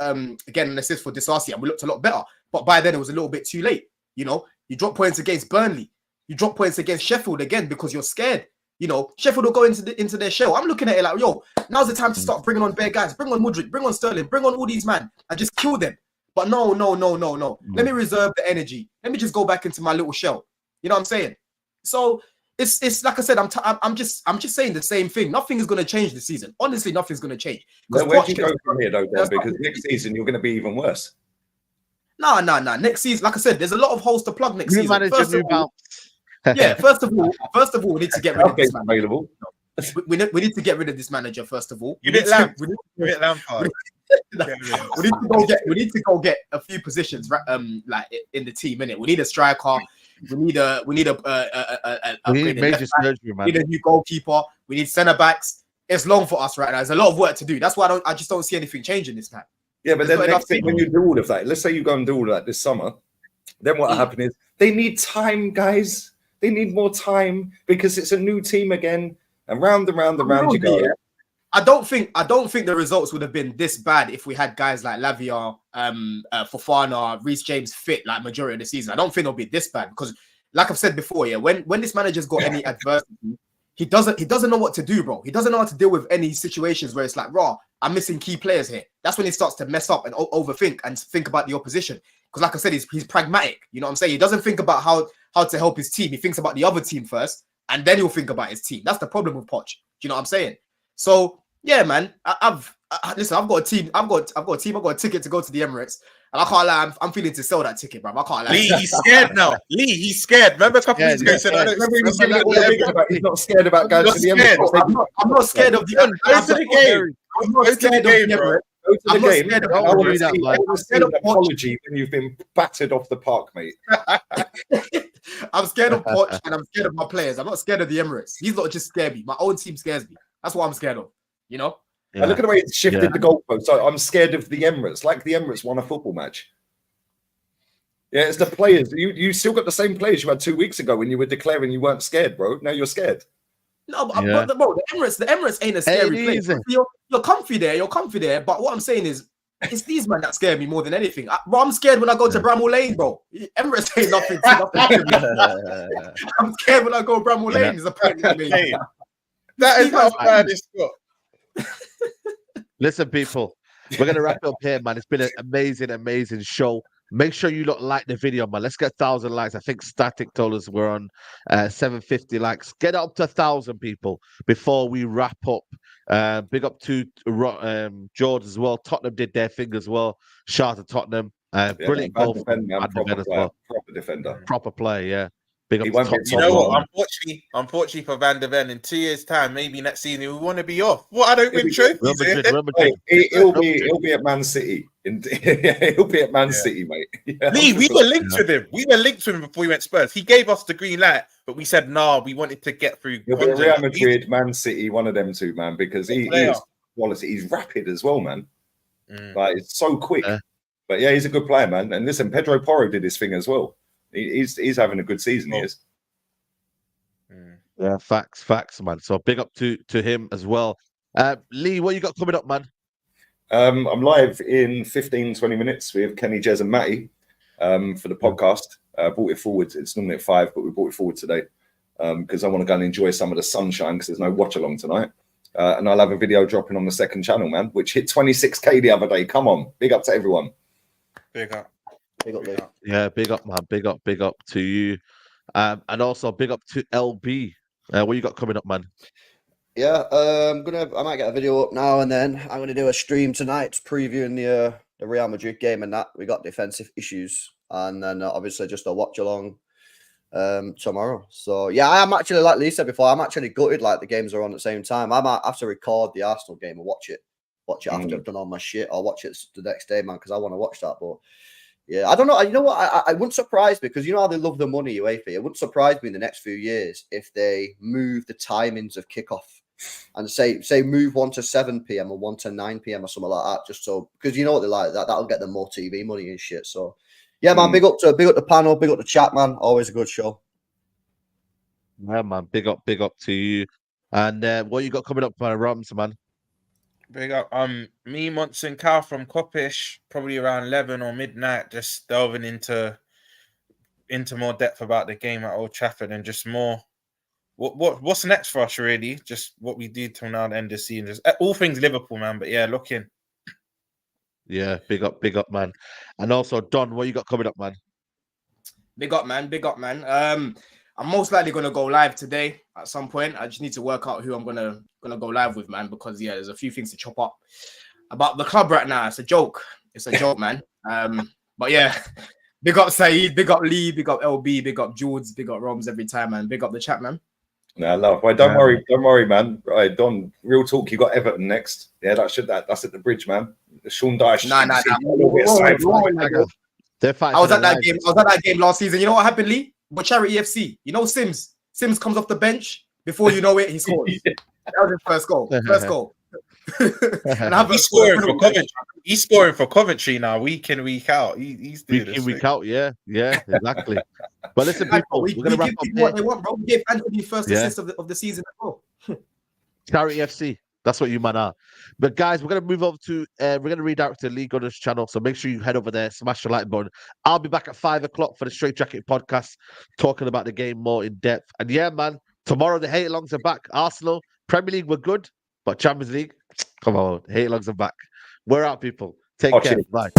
getting an assist for Disasi, and we looked a lot better. But by then, it was a little bit too late. You know, you drop points against Burnley, you drop points against Sheffield again because you're scared. You know, Sheffield will go into their shell. I'm looking at it like, yo, now's the time to start bringing on bare guys. Bring on Mudryk, bring on Sterling, bring on all these man, and just kill them. But no. Let me reserve the energy. Let me just go back into my little shell. You know what I'm saying? So it's like I said, I'm just saying the same thing. Nothing is going to change this season. Honestly, nothing's going to change. Where do you go from here, though, Dan? Because next season you're going to be even worse. No. Next season, like I said, there's a lot of holes to plug next season. First of all, we need to get rid of this man. Available. We need to get rid of this manager. First of all, we need Lampard. We need to go get a few positions, like in the team. Innit? We need a striker. We need a major surgery, man. We need a new goalkeeper. We need centre backs. It's long for us right now. There's a lot of work to do. That's why I just don't see anything changing this time. Yeah, but then next thing, when you do all of that, let's say you go and do all of that this summer, then what happens is they need time, guys. They need more time because it's a new team again, and round you go. Yeah. I don't think the results would have been this bad if we had guys like Lavia, Fofana, Reece James fit like majority of the season. I don't think it'll be this bad because, like I've said before, yeah, when this manager's got any adversity, he doesn't know what to do, bro. He doesn't know how to deal with any situations where it's like, raw, I'm missing key players here. That's when he starts to mess up and overthink and think about the opposition. Because, like I said, he's pragmatic. You know what I'm saying? He doesn't think about how to help his team. He thinks about the other team first, and then he'll think about his team. That's the problem with Poch. Do you know what I'm saying? So yeah, man. Listen. I've got a team. I've got a ticket to go to the Emirates, and I can't lie. I'm feeling to sell that ticket, bro. I can't lie. Lee, he's scared now. He's scared. Remember a couple weeks ago, he said, he's not scared about going to the Emirates. I'm not scared of the Emirates. I'm not scared of the Emirates. I'm not scared of an apology when you've been battered off the park, mate. I'm scared of Poch and I'm scared of my players. I'm not scared of the Emirates. He's not just scared me. My own team scares me. That's what I'm scared of. You know? Yeah. And look at the way it's shifted the goalpost. So I'm scared of the Emirates, like the Emirates won a football match. Yeah, it's the players. You still got the same players you had 2 weeks ago when you were declaring you weren't scared, bro. Now you're scared. No, but bro, the Emirates ain't a scary place. You're comfy there. But what I'm saying is, it's these men that scare me more than anything. I'm scared when I go to Bramall Lane, bro. Emirates ain't nothing. I'm scared when I go to Bramall Lane. Is a point to me. That is how bad it's got. Listen, people, we're going to wrap it up here, man. It's been an amazing show. Make sure you look the video, man. Let's get 1,000 likes. I think Static told us we're on 750 likes. Get it up to 1,000 people before we wrap up. Big up to George as well. Tottenham did their thing as well. Shout out to Tottenham. Brilliant goal from Van de Ven as well. Proper defender. Proper play, yeah. Big up to you know what? Unfortunately for Van de Ven, in 2 years' time, maybe next season we want to be off. What? I don't win trophies. He'll be at Man City. He'll be at Man City, mate. Yeah, Lee, we were linked with him. We were linked with him before we went Spurs. He gave us the green light, but we said no. We wanted to get through. Real Madrid, Man City, one of them two, man, because he is quality. He's rapid as well, man. Like it's so quick. But yeah, he's a good player, man. And listen, Pedro Porro did his thing as well. He's having a good season. He is. Yeah, facts, man. So big up to him as well. Lee, what you got coming up, man? I'm live in 15-20 minutes with Kenny, Jez, and Matty for the podcast. Brought it forward. It's normally at 5, but we brought it forward today because I want to go and enjoy some of the sunshine because there's no watch along tonight. And I'll have a video dropping on the second channel, man, which hit 26K the other day. Come on, big up to everyone. Big up. Yeah, big up, man. Big up to you. And also big up to LB. What you got coming up, man? Yeah, I might get a video up now and then. I'm gonna do a stream tonight previewing the Real Madrid game and that. We got defensive issues, and then obviously just a watch along tomorrow. So yeah, I'm actually, like Lee said before, I'm actually gutted like the games are on at the same time. I might have to record the Arsenal game and watch it after I've done all my shit, or watch it the next day, man, because I want to watch that. But yeah, I don't know. You know what? I wouldn't surprise me because you know how they love the money, UEFA. It wouldn't surprise me in the next few years if they move the timings of kickoff and say move one to 7 p.m. or 1 to 9 p.m. or something like that, just so, because you know what they like, that'll get them more TV money and shit. So yeah, man, big up the panel, big up the chat, man. Always a good show. Yeah, man, big up to you. And what you got coming up for Rams, man? Big up. Me, Monts and Cal from Coppish, probably around 11 or midnight, just delving into more depth about the game at Old Trafford and just more what's next for us, really. Just what we do till now, the end of the season. Just all things Liverpool, man. But yeah, looking. Yeah, big up, man. And also, Don, what you got coming up, man? Big up, man. I'm most likely gonna go live today at some point. I just need to work out who I'm gonna go live with, man, because yeah, there's a few things to chop up about the club right now. It's a joke, man. But yeah, big up Saeed, big up Lee, big up LB, big up Jules, big up Roms every time, man. Big up the chat, man. No, love. Well, don't worry, man. Right, Don. Real talk. You got Everton next. Yeah, that's at the bridge, man. Sean Dyche. Nah. They're fighting. I was at that game last season. You know what happened, Lee? But Charity FC. You know Sims. Sims comes off the bench. Before you know it, he scores. That was his first goal. And he's scoring for Coventry now, week in, week out. He's doing week in, week out. Yeah, exactly. But listen, people, we're gonna wrap up what they want, bro. We gave Anthony first assist of the season as well. Charity FC. That's what you man are. But guys, we're gonna move over to we're gonna redirect to League Gunners channel. So make sure you head over there, smash the like button. I'll be back at 5 o'clock for the Straight Jacket podcast, talking about the game more in depth. And yeah, man, tomorrow the hate alongs are back. Arsenal, Premier League were good, but Champions League, come on, hate alongs are back. We're out, people. Take care. Bye.